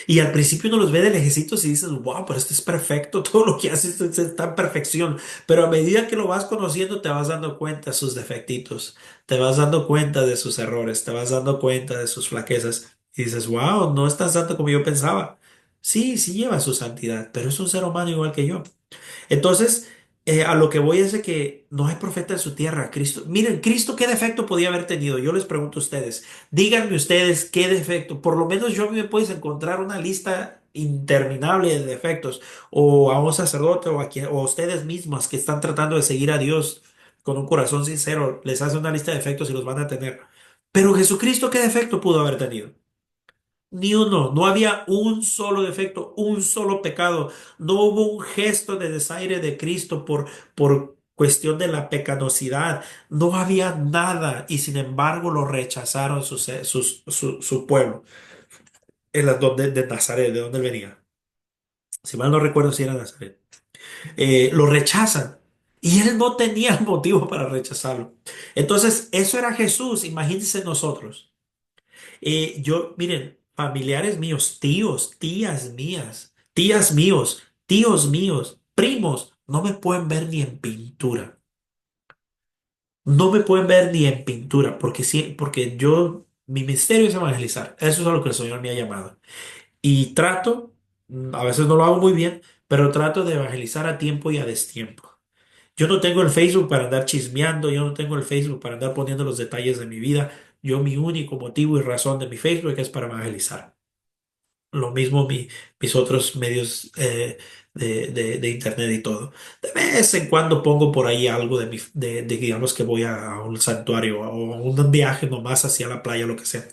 y al principio uno los ve de lejecitos y dices, wow, pero este es perfecto, todo lo que hace está en perfección, pero a medida que lo vas conociendo te vas dando cuenta de sus defectitos, te vas dando cuenta de sus errores, te vas dando cuenta de sus flaquezas, y dices, wow, no es tan santo como yo pensaba. Sí, sí lleva su santidad, pero es un ser humano igual que yo. Entonces, a lo que voy es de que no hay profeta en su tierra. Cristo, miren, Cristo, ¿qué defecto podía haber tenido? Yo les pregunto a ustedes, díganme ustedes qué defecto. Por lo menos yo me puedes encontrar una lista interminable de defectos, o a un sacerdote, o a ustedes mismos que están tratando de seguir a Dios con un corazón sincero, les hace una lista de defectos y los van a tener. Pero Jesucristo, ¿qué defecto pudo haber tenido? Ni uno, no había un solo defecto, un solo pecado, no hubo un gesto de desaire de Cristo por cuestión de la pecaminosidad, no había nada y sin embargo lo rechazaron su pueblo, de Nazaret, de donde él venía. Si mal no recuerdo si era Nazaret. Lo rechazan y él no tenía motivo para rechazarlo. Entonces, eso era Jesús, imagínense nosotros. Miren, familiares míos, tíos, tías mías, tías míos, tíos míos, primos, no me pueden ver ni en pintura. No me pueden ver ni en pintura, porque sí, porque mi misterio es evangelizar. Eso es a lo que el Señor me ha llamado. Y trato, a veces no lo hago muy bien, pero trato de evangelizar a tiempo y a destiempo. Yo no tengo el Facebook para andar chismeando, yo no tengo el Facebook para andar poniendo los detalles de mi vida. Mi único motivo y razón de mi Facebook es para evangelizar. Lo mismo mis otros medios de internet y todo. De vez en cuando pongo por ahí algo digamos que voy a un santuario o a un viaje nomás hacia la playa, lo que sea.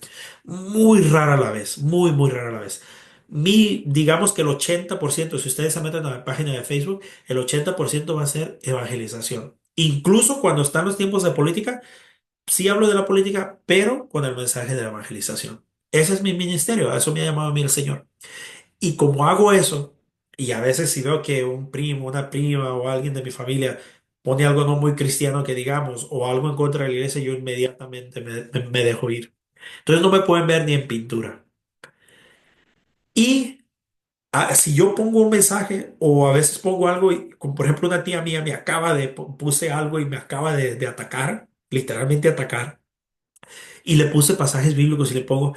Muy rara la vez, muy, muy rara la vez. Digamos que el 80%, si ustedes se meten a la página de Facebook, el 80% va a ser evangelización. Incluso cuando están los tiempos de política, sí hablo de la política, pero con el mensaje de la evangelización. Ese es mi ministerio, a eso me ha llamado a mí el Señor. Y como hago eso, y a veces si veo que un primo, una prima o alguien de mi familia pone algo no muy cristiano que digamos, o algo en contra de la iglesia, yo inmediatamente me dejo ir. Entonces no me pueden ver ni en pintura. Y si yo pongo un mensaje o a veces pongo algo, y, como por ejemplo una tía mía me acaba puse algo y me acaba de atacar, literalmente atacar, y le puse pasajes bíblicos y le pongo.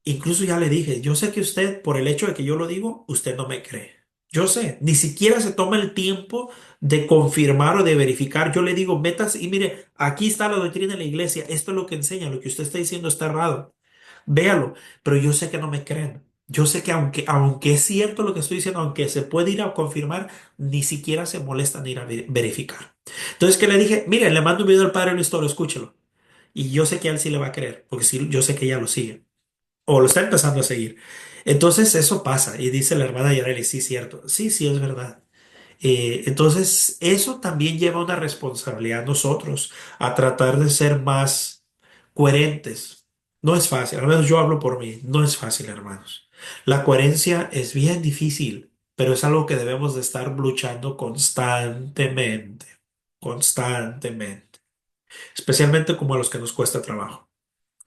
Incluso ya le dije, yo sé que usted, por el hecho de que yo lo digo, usted no me cree. Yo sé, ni siquiera se toma el tiempo de confirmar o de verificar. Yo le digo, metas y mire, aquí está la doctrina de la iglesia, esto es lo que enseña, lo que usted está diciendo está errado. Véalo, pero yo sé que no me creen. Yo sé que aunque es cierto lo que estoy diciendo, aunque se puede ir a confirmar, ni siquiera se molestan en ir a verificar. Entonces, ¿qué le dije? Mire, le mando un video al padre Luis Toro, escúchelo. Y yo sé que a él sí le va a creer, porque sí, yo sé que ella lo sigue o lo está empezando a seguir. Entonces eso pasa y dice la hermana Yareli, sí, cierto, sí, sí, es verdad. Entonces eso también lleva una responsabilidad a nosotros a tratar de ser más coherentes. No es fácil, al menos yo hablo por mí, no es fácil, hermanos. La coherencia es bien difícil, pero es algo que debemos de estar luchando constantemente, constantemente, especialmente como a los que nos cuesta trabajo.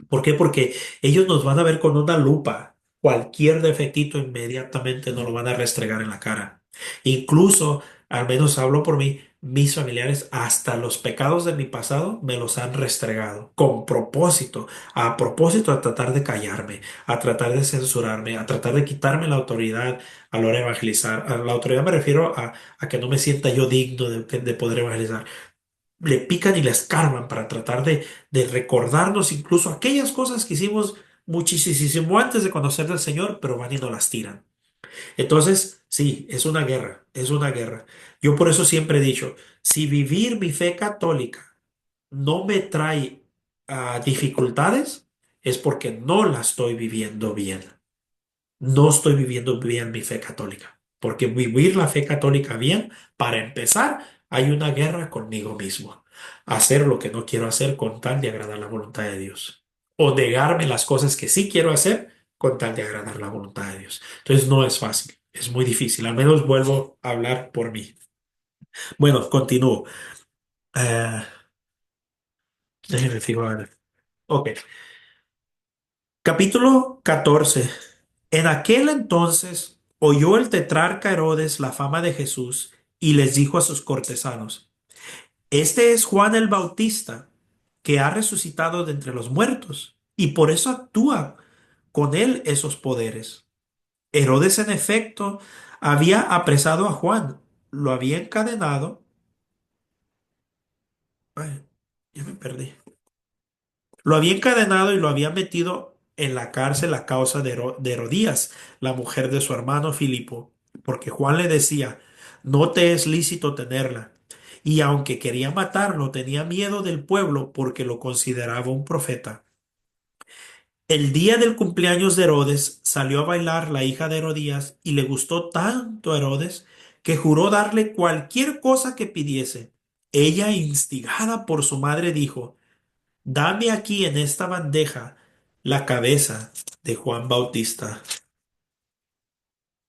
¿Por qué? Porque ellos nos van a ver con una lupa. Cualquier defectito inmediatamente nos lo van a restregar en la cara. Incluso, al menos hablo por mí, mis familiares, hasta los pecados de mi pasado me los han restregado con propósito, a propósito de tratar de callarme, a tratar de censurarme, a tratar de quitarme la autoridad a la hora de evangelizar. A la autoridad me refiero a que no me sienta yo digno de poder evangelizar. Le pican y le escarban para tratar de recordarnos incluso aquellas cosas que hicimos muchísimo antes de conocer al Señor, pero van y nos las tiran. Entonces, sí, es una guerra, es una guerra. Yo por eso siempre he dicho, si vivir mi fe católica no me trae dificultades, es porque no la estoy viviendo bien. No estoy viviendo bien mi fe católica, porque vivir la fe católica bien, para empezar, hay una guerra conmigo mismo. Hacer lo que no quiero hacer con tal de agradar la voluntad de Dios. O negarme las cosas que sí quiero hacer con tal de agradar la voluntad de Dios. Entonces no es fácil, es muy difícil. Al menos vuelvo a hablar por mí. Bueno, continúo. Eh, déjenme fijar. Ok. Capítulo 14. En aquel entonces oyó el tetrarca Herodes la fama de Jesús y les dijo a sus cortesanos, este es Juan el Bautista, que ha resucitado de entre los muertos, y por eso actúa con él esos poderes. Herodes, en efecto, había apresado a Juan, lo había encadenado. Ay, ya me perdí. Lo había encadenado y lo había metido en la cárcel a causa de Herodías, la mujer de su hermano Filipo, porque Juan le decía, no te es lícito tenerla. Y aunque quería matarlo, tenía miedo del pueblo porque lo consideraba un profeta. El día del cumpleaños de Herodes salió a bailar la hija de Herodías y le gustó tanto a Herodes que juró darle cualquier cosa que pidiese. Ella, instigada por su madre, dijo, dame aquí en esta bandeja la cabeza de Juan Bautista.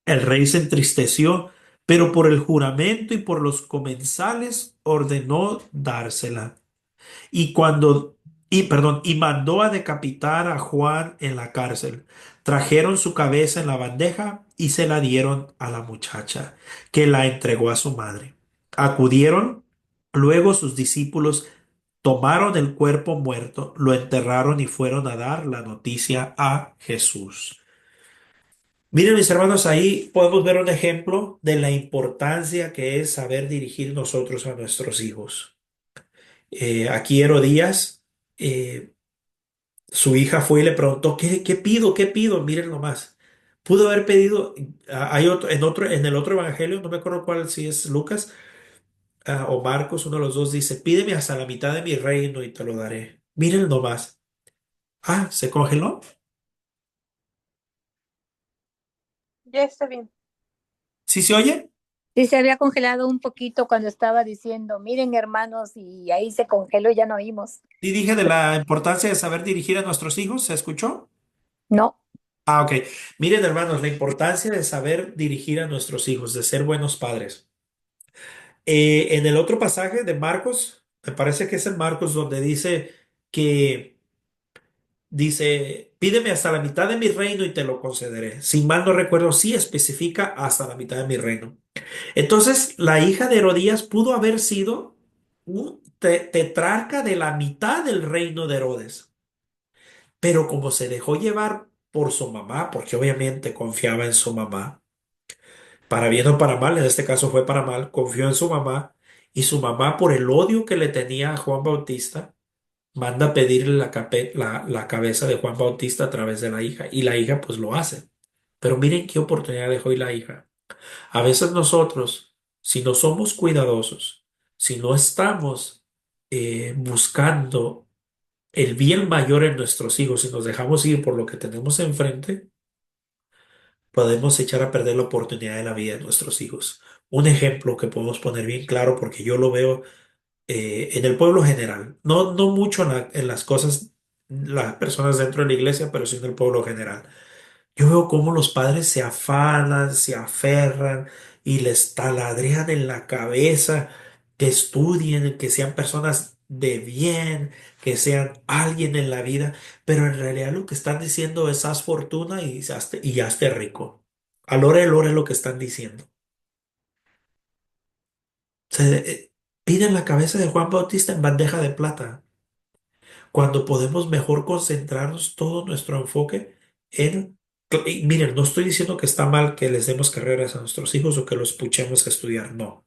El rey se entristeció, pero por el juramento y por los comensales ordenó dársela. Y cuando, y mandó a decapitar a Juan en la cárcel. Trajeron su cabeza en la bandeja y se la dieron a la muchacha, que la entregó a su madre. Acudieron luego sus discípulos. Tomaron el cuerpo muerto, lo enterraron y fueron a dar la noticia a Jesús. Miren, mis hermanos, ahí podemos ver un ejemplo de la importancia que es saber dirigir nosotros a nuestros hijos. Aquí Herodías, su hija fue y le preguntó, ¿qué pido? ¿Qué pido? Miren nomás. Pudo haber pedido, hay en el otro evangelio, no me acuerdo cuál, si es Lucas, o Marcos, uno de los dos dice, pídeme hasta la mitad de mi reino y te lo daré. Miren nomás. Ah, ¿se congeló? Ya está bien. ¿Sí se oye? Sí, se había congelado un poquito cuando estaba diciendo, miren hermanos, y ahí se congeló y ya no oímos. Y dije de la importancia de saber dirigir a nuestros hijos, ¿se escuchó? No, Ah, ok. Miren, hermanos, la importancia de saber dirigir a nuestros hijos, de ser buenos padres. En el otro pasaje de Marcos, me parece que es en Marcos donde que dice, pídeme hasta la mitad de mi reino y te lo concederé. Si mal no recuerdo, sí especifica hasta la mitad de mi reino. Entonces, la hija de Herodías pudo haber sido un tetrarca de la mitad del reino de Herodes, pero como se dejó llevar por su mamá, porque obviamente confiaba en su mamá, para bien o para mal, en este caso fue para mal, confió en su mamá y su mamá por el odio que le tenía a Juan Bautista, manda a pedirle la cabeza de Juan Bautista a través de la hija y la hija pues lo hace. Pero miren qué oportunidad dejó hoy la hija. A veces nosotros, si no somos cuidadosos, si no estamos buscando el bien mayor en nuestros hijos y nos dejamos ir por lo que tenemos enfrente, podemos echar a perder la oportunidad de la vida de nuestros hijos. Un ejemplo que podemos poner bien claro, porque yo lo veo en el pueblo general, no mucho en las cosas, las personas dentro de la iglesia, pero sí en el pueblo general. Yo veo cómo los padres se afanan, se aferran y les taladrean en la cabeza que estudien, que sean personas de bien, que sean alguien en la vida, pero en realidad lo que están diciendo es haz fortuna y hazte rico. A lore lo que están diciendo. Piden la cabeza de Juan Bautista en bandeja de plata, cuando podemos mejor concentrarnos todo nuestro enfoque en... Y miren, no estoy diciendo que está mal que les demos carreras a nuestros hijos o que los puchemos a estudiar, no.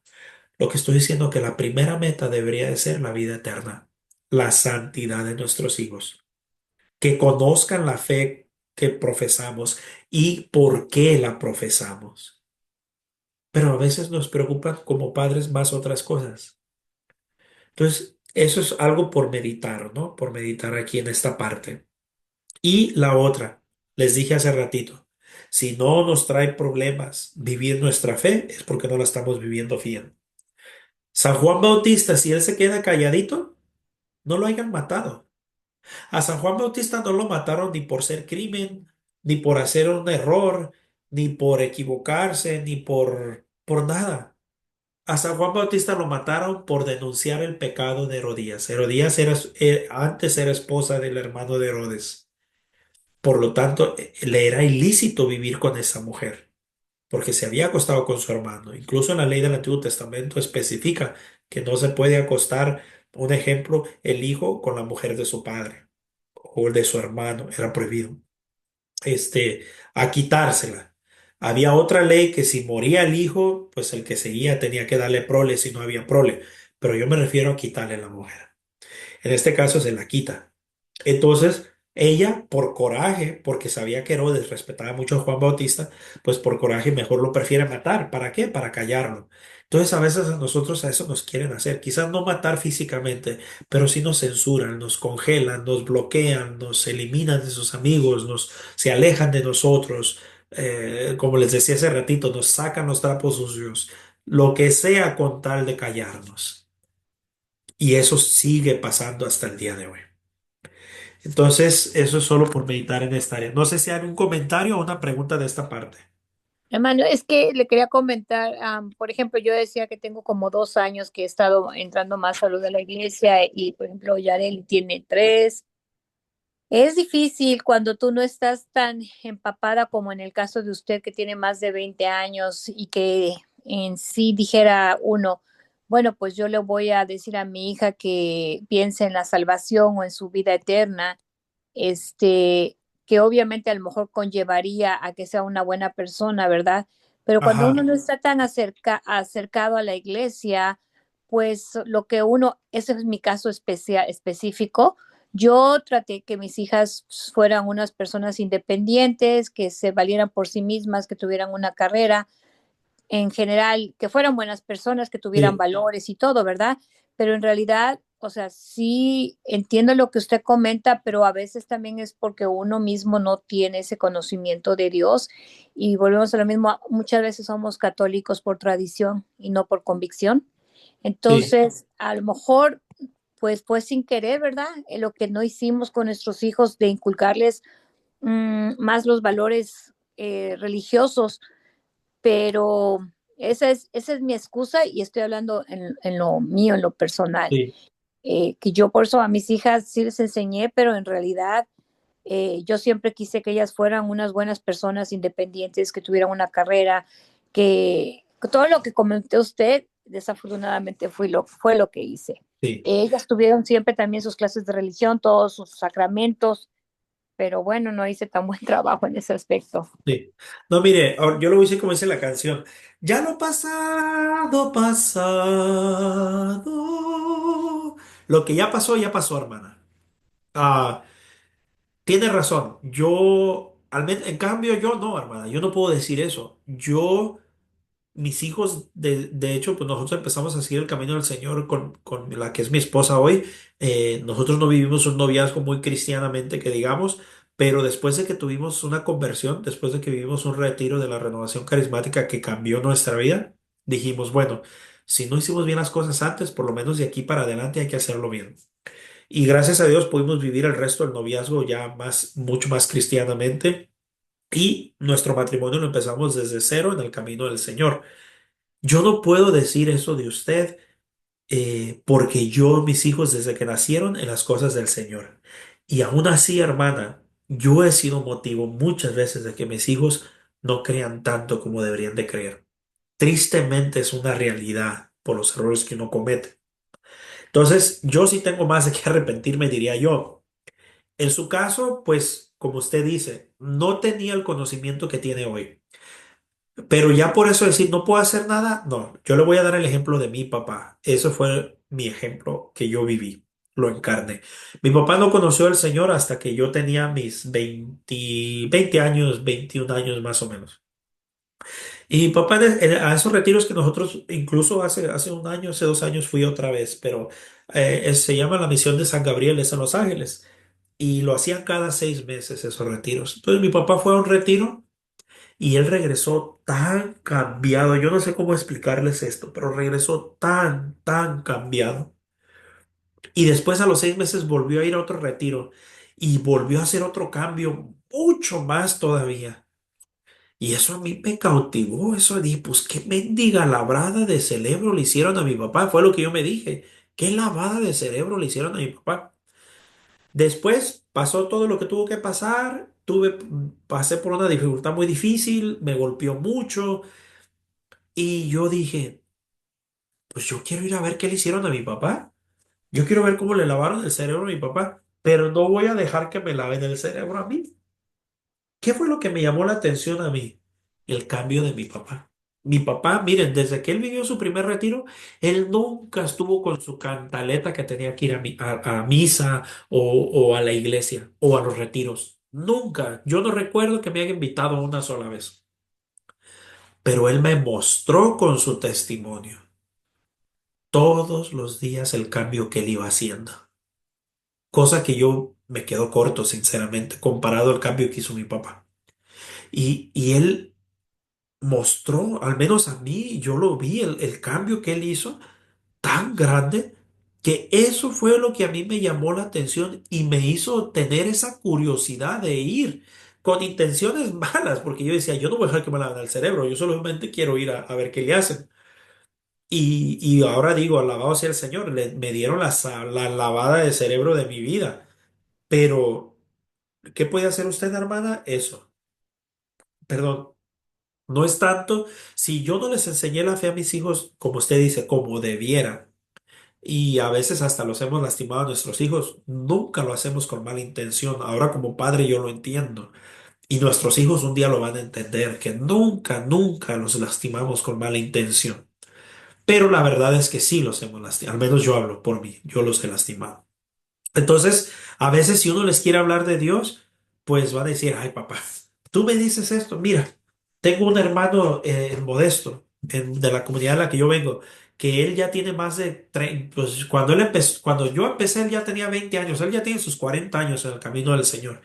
Lo que estoy diciendo es que la primera meta debería de ser la vida eterna, la santidad de nuestros hijos, que conozcan la fe que profesamos y por qué la profesamos. Pero a veces nos preocupan como padres más otras cosas. Entonces, eso es algo por meditar, ¿no? Por meditar aquí en esta parte. Y la otra, les dije hace ratito, si no nos trae problemas vivir nuestra fe, es porque no la estamos viviendo bien. San Juan Bautista, si él se queda calladito, no lo hayan matado. A San Juan Bautista no lo mataron ni por ser crimen, ni por hacer un error, ni por equivocarse, ni por nada. A San Juan Bautista lo mataron por denunciar el pecado de Herodías. Herodías antes era esposa del hermano de Herodes. Por lo tanto, le era ilícito vivir con esa mujer, porque se había acostado con su hermano. Incluso en la ley del Antiguo Testamento especifica que no se puede acostar, un ejemplo, el hijo con la mujer de su padre o de su hermano, era prohibido. A quitársela. Había otra ley que si moría el hijo, pues el que seguía tenía que darle prole si no había prole, pero yo me refiero a quitarle la mujer. En este caso se la quita. Entonces, ella, por coraje, porque sabía que Herodes respetaba mucho a Juan Bautista, pues por coraje mejor lo prefiere matar. ¿Para qué? Para callarlo. Entonces, a veces a nosotros a eso nos quieren hacer. Quizás no matar físicamente, pero sí nos censuran, nos congelan, nos bloquean, nos eliminan de sus amigos, se alejan de nosotros. Como les decía hace ratito, nos sacan los trapos sucios, lo que sea con tal de callarnos. Y eso sigue pasando hasta el día de hoy. Entonces, eso es solo por meditar en esta área. No sé si hay un comentario o una pregunta de esta parte. hermano, es que le quería comentar, por ejemplo, yo decía que tengo como 2 años que he estado entrando más a lo de la iglesia y, por ejemplo, Yareli tiene 3. Es difícil cuando tú no estás tan empapada como en el caso de usted que tiene más de 20 años y que en sí dijera uno, bueno, pues yo le voy a decir a mi hija que piense en la salvación o en su vida eterna, este, que obviamente a lo mejor conllevaría a que sea una buena persona, ¿verdad? Pero cuando Ajá, uno no está tan acercado a la iglesia, pues lo que uno, ese es mi caso específico, yo traté que mis hijas fueran unas personas independientes, que se valieran por sí mismas, que tuvieran una carrera, en general, que fueran buenas personas, que tuvieran sí, valores y todo, ¿verdad? Pero en realidad, o sea, sí entiendo lo que usted comenta, pero a veces también es porque uno mismo no tiene ese conocimiento de Dios y volvemos a lo mismo, muchas veces somos católicos por tradición y no por convicción. sí, Entonces, a lo mejor, pues sin querer, ¿verdad? Lo que no hicimos con nuestros hijos de inculcarles más los valores religiosos, pero esa es mi excusa y estoy hablando en lo mío, en lo personal. Sí, Que yo por eso a mis hijas sí les enseñé, pero en realidad yo siempre quise que ellas fueran unas buenas personas independientes, que tuvieran una carrera, que todo lo que comentó usted, desafortunadamente fue lo que hice. sí, Ellas tuvieron siempre también sus clases de religión, todos sus sacramentos, pero bueno, no hice tan buen trabajo en ese aspecto. sí. No, mire, yo lo hice como dice la canción. Ya lo pasado, pasado. Lo que ya pasó, hermana. Ah, tiene razón. En cambio, yo no, hermana. Yo no puedo decir eso. Mis hijos, de hecho, pues nosotros empezamos a seguir el camino del Señor con la que es mi esposa hoy. Nosotros no vivimos un noviazgo muy cristianamente, que digamos, pero después de que tuvimos una conversión, después de que vivimos un retiro de la renovación carismática que cambió nuestra vida, dijimos, bueno, si no hicimos bien las cosas antes, por lo menos de aquí para adelante hay que hacerlo bien. Y gracias a Dios pudimos vivir el resto del noviazgo ya mucho más cristianamente. Y nuestro matrimonio lo empezamos desde cero en el camino del Señor. Yo no puedo decir eso de usted porque mis hijos desde que nacieron en las cosas del Señor. Y aún así, hermana, yo he sido motivo muchas veces de que mis hijos no crean tanto como deberían de creer. Tristemente es una realidad por los errores que uno comete. Entonces, yo sí tengo más de qué arrepentirme, diría yo. En su caso, pues, como usted dice, no tenía el conocimiento que tiene hoy. Pero ya por eso decir, no puedo hacer nada, no. Yo le voy a dar el ejemplo de mi papá. Eso fue mi ejemplo que yo viví, lo encarné. Mi papá no conoció al Señor hasta que yo tenía mis 20 años, 21 años más o menos. Y mi papá, a esos retiros que nosotros, incluso hace un año, hace 2 años fui otra vez, pero se llama la Misión de San Gabriel, es en Los Ángeles. Y lo hacían cada 6 meses esos retiros. Entonces mi papá fue a un retiro. Y él regresó tan cambiado. Yo no sé cómo explicarles esto, pero regresó tan cambiado. Y después a los 6 meses volvió a ir a otro retiro y volvió a hacer otro cambio, mucho más todavía. Y eso a mí me cautivó. Eso dije, pues qué mendiga labrada de cerebro le hicieron a mi papá. Fue lo que yo me dije. ¿Qué lavada de cerebro le hicieron a mi papá? Después pasó todo lo que tuvo que pasar. Pasé por una dificultad muy difícil, me golpeó mucho. Y yo dije, pues yo quiero ir a ver qué le hicieron a mi papá. Yo quiero ver cómo le lavaron el cerebro a mi papá, pero no voy a dejar que me laven el cerebro a mí. ¿Qué fue lo que me llamó la atención a mí? El cambio de mi papá. Mi papá, miren, desde que él vivió su primer retiro, él nunca estuvo con su cantaleta que tenía que ir a misa o a la iglesia o a los retiros. Nunca. Yo no recuerdo que me haya invitado una sola vez. Pero él me mostró con su testimonio todos los días el cambio que él iba haciendo. Cosa que yo me quedo corto, sinceramente, comparado al cambio que hizo mi papá. Y él mostró, al menos a mí, yo lo vi, el cambio que él hizo tan grande, que eso fue lo que a mí me llamó la atención y me hizo tener esa curiosidad de ir con intenciones malas, porque yo decía, yo no voy a dejar que me laven el cerebro, yo solamente quiero ir a ver qué le hacen. Y ahora digo, alabado sea el Señor, me dieron la lavada de cerebro de mi vida. Pero, ¿qué puede hacer usted, hermana? Eso. Perdón, no es tanto. Si yo no les enseñé la fe a mis hijos, como usted dice, como debiera, y a veces hasta los hemos lastimado a nuestros hijos, nunca lo hacemos con mala intención. Ahora como padre yo lo entiendo. Y nuestros hijos un día lo van a entender, que nunca los lastimamos con mala intención. Pero la verdad es que sí los hemos lastimado. Al menos yo hablo por mí, yo los he lastimado. Entonces, a veces si uno les quiere hablar de Dios, pues va a decir, ay papá, tú me dices esto, mira, tengo un hermano modesto de la comunidad de la que yo vengo, que él ya tiene más de 30, pues cuando yo empecé, él ya tenía 20 años, él ya tiene sus 40 años en el camino del Señor.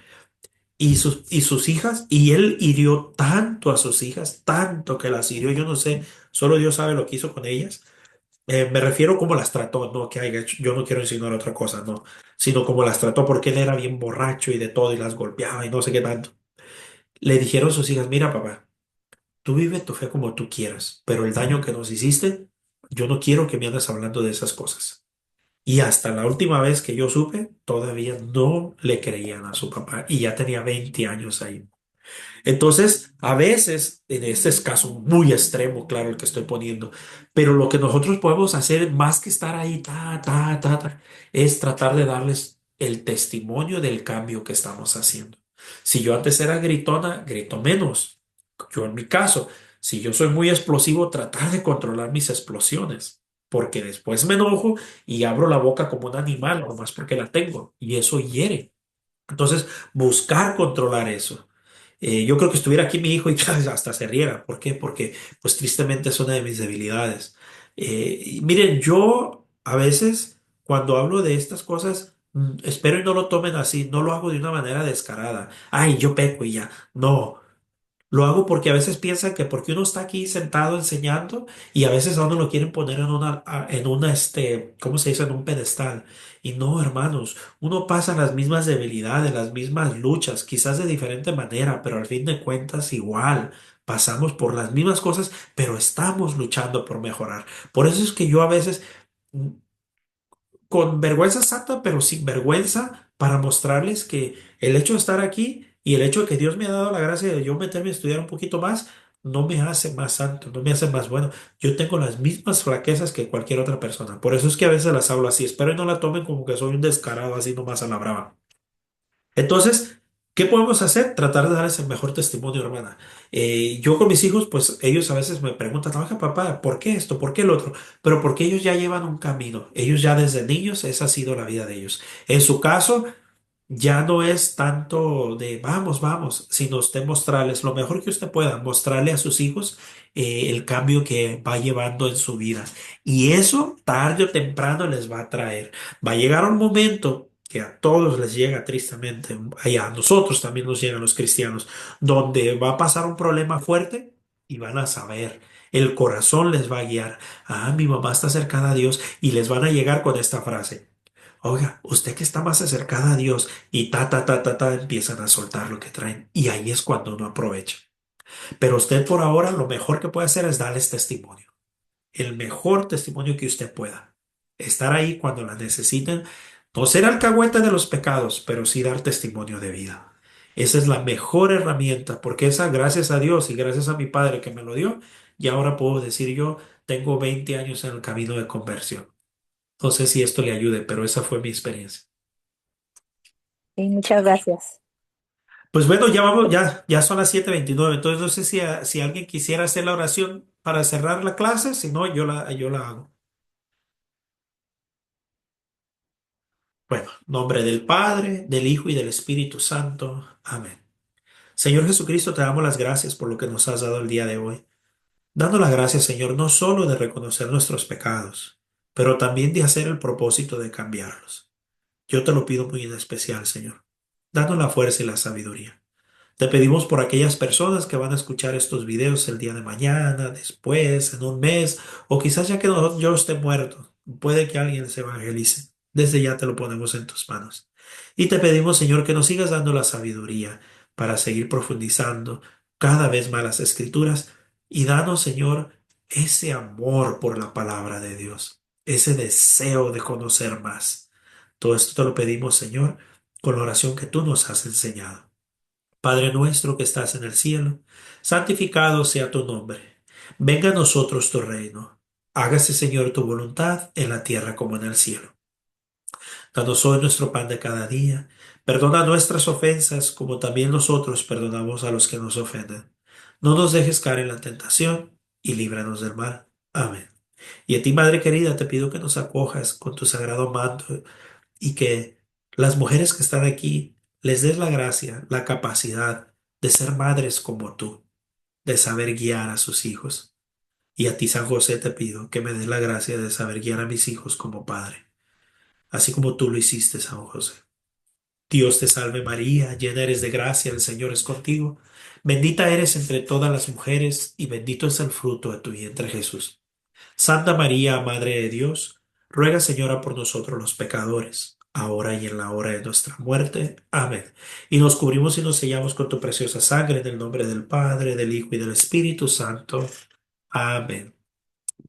Y sus hijas, y él hirió tanto a sus hijas, tanto que las hirió, yo no sé, solo Dios sabe lo que hizo con ellas. Me refiero cómo las trató, no que haya hecho, yo no quiero insinuar otra cosa, no, sino cómo las trató porque él era bien borracho y de todo y las golpeaba y no sé qué tanto. Le dijeron sus hijas, mira papá, tú vive tu fe como tú quieras, pero el daño que nos hiciste, yo no quiero que me andes hablando de esas cosas. Y hasta la última vez que yo supe, todavía no le creían a su papá y ya tenía 20 años ahí. Entonces, a veces, en este es caso muy extremo, claro, el que estoy poniendo, pero lo que nosotros podemos hacer más que estar ahí, es tratar de darles el testimonio del cambio que estamos haciendo. Si yo antes era gritona, grito menos. Yo en mi caso, si yo soy muy explosivo, tratar de controlar mis explosiones, porque después me enojo y abro la boca como un animal, nomás porque la tengo, y eso hiere. Entonces, buscar controlar eso. Yo creo que estuviera aquí mi hijo y hasta se riera. ¿Por qué? Porque, pues tristemente es una de mis debilidades. Y miren, yo a veces cuando hablo de estas cosas, espero y no lo tomen así, no lo hago de una manera descarada. Ay, yo peco y ya. No. Lo hago porque a veces piensan que porque uno está aquí sentado enseñando y a veces a uno lo quieren poner ¿cómo se dice? En un pedestal. Y no, hermanos, uno pasa las mismas debilidades, las mismas luchas, quizás de diferente manera, pero al fin de cuentas igual. Pasamos por las mismas cosas, pero estamos luchando por mejorar. Por eso es que yo a veces con vergüenza santa, pero sin vergüenza, para mostrarles que el hecho de estar aquí y el hecho de que Dios me ha dado la gracia de yo meterme a estudiar un poquito más, no me hace más santo, no me hace más bueno. Yo tengo las mismas flaquezas que cualquier otra persona. Por eso es que a veces las hablo así. Espero y no la tomen como que soy un descarado así nomás a la brava. Entonces, ¿qué podemos hacer? Tratar de darles el mejor testimonio, hermana. Yo con mis hijos, pues ellos a veces me preguntan, oye, papá, ¿por qué esto? ¿Por qué el otro? Pero porque ellos ya llevan un camino. Ellos ya desde niños, esa ha sido la vida de ellos. En su caso, ya no es tanto de vamos, vamos, sino usted mostrarles lo mejor que usted pueda, mostrarle a sus hijos el cambio que va llevando en su vida. Y eso tarde o temprano les va a traer. Va a llegar un momento que a todos les llega tristemente, y a nosotros también nos llegan los cristianos, donde va a pasar un problema fuerte y van a saber. El corazón les va a guiar. Ah, mi mamá está cercana a Dios y les van a llegar con esta frase. Oiga, usted que está más acercada a Dios y empiezan a soltar lo que traen. Y ahí es cuando uno aprovecha. Pero usted por ahora lo mejor que puede hacer es darles testimonio. El mejor testimonio que usted pueda. Estar ahí cuando la necesiten. No ser alcahueta de los pecados, pero sí dar testimonio de vida. Esa es la mejor herramienta, porque esa, gracias a Dios y gracias a mi padre que me lo dio, y ahora puedo decir yo, tengo 20 años en el camino de conversión. No sé si esto le ayude, pero esa fue mi experiencia. Sí, muchas gracias. Pues bueno, ya vamos, ya son las 7:29. Entonces no sé si alguien quisiera hacer la oración para cerrar la clase, si no, yo la hago. Bueno, nombre del Padre, del Hijo y del Espíritu Santo. Amén. Señor Jesucristo, te damos las gracias por lo que nos has dado el día de hoy. Dando las gracias, Señor, no solo de reconocer nuestros pecados, pero también de hacer el propósito de cambiarlos. Yo te lo pido muy en especial, Señor. Danos la fuerza y la sabiduría. Te pedimos por aquellas personas que van a escuchar estos videos el día de mañana, después, en un mes, o quizás ya que yo esté muerto. Puede que alguien se evangelice. Desde ya te lo ponemos en tus manos. Y te pedimos, Señor, que nos sigas dando la sabiduría para seguir profundizando cada vez más las escrituras y danos, Señor, ese amor por la palabra de Dios, ese deseo de conocer más. Todo esto te lo pedimos, Señor, con la oración que tú nos has enseñado. Padre nuestro que estás en el cielo, santificado sea tu nombre. Venga a nosotros tu reino. Hágase, Señor, tu voluntad en la tierra como en el cielo. Danos hoy nuestro pan de cada día. Perdona nuestras ofensas como también nosotros perdonamos a los que nos ofenden. No nos dejes caer en la tentación y líbranos del mal. Amén. Y a ti, Madre querida, te pido que nos acojas con tu sagrado manto y que las mujeres que están aquí les des la gracia, la capacidad de ser madres como tú, de saber guiar a sus hijos. Y a ti, San José, te pido que me des la gracia de saber guiar a mis hijos como padre, así como tú lo hiciste, San José. Dios te salve María, llena eres de gracia, el Señor es contigo. Bendita eres entre todas las mujeres y bendito es el fruto de tu vientre Jesús. Santa María, Madre de Dios, ruega, Señora, por nosotros los pecadores, ahora y en la hora de nuestra muerte. Amén. Y nos cubrimos y nos sellamos con tu preciosa sangre, en el nombre del Padre, del Hijo y del Espíritu Santo. Amén.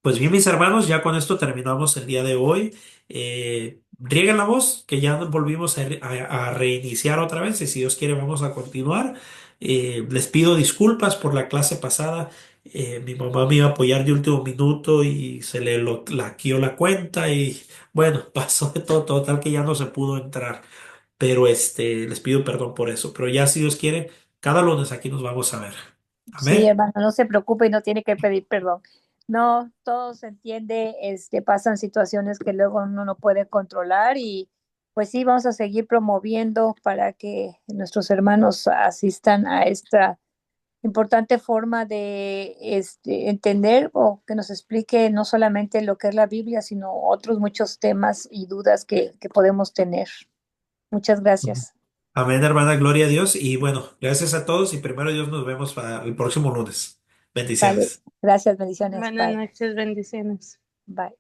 Pues bien, mis hermanos, ya con esto terminamos el día de hoy. Rieguen la voz, que ya nos volvimos a reiniciar otra vez y si Dios quiere vamos a continuar. Les pido disculpas por la clase pasada. Mi mamá me iba a apoyar de último minuto y se le laqueó la cuenta y bueno, pasó de todo, total que ya no se pudo entrar. Pero les pido perdón por eso. Pero ya si Dios quiere, cada lunes aquí nos vamos a ver. Sí, Amén. hermano, no se preocupe y no tiene que pedir perdón. No, todo se entiende, pasan situaciones que luego uno no puede controlar y pues sí, vamos a seguir promoviendo para que nuestros hermanos asistan a esta importante forma de entender o que nos explique no solamente lo que es la Biblia, sino otros muchos temas y dudas que podemos tener. Muchas gracias. Amén, hermana, gloria a Dios. Y bueno, gracias a todos y primero Dios nos vemos para el próximo lunes. Vale, Bendiciones. gracias, bendiciones. Buenas Bye. noches, bendiciones. Bye.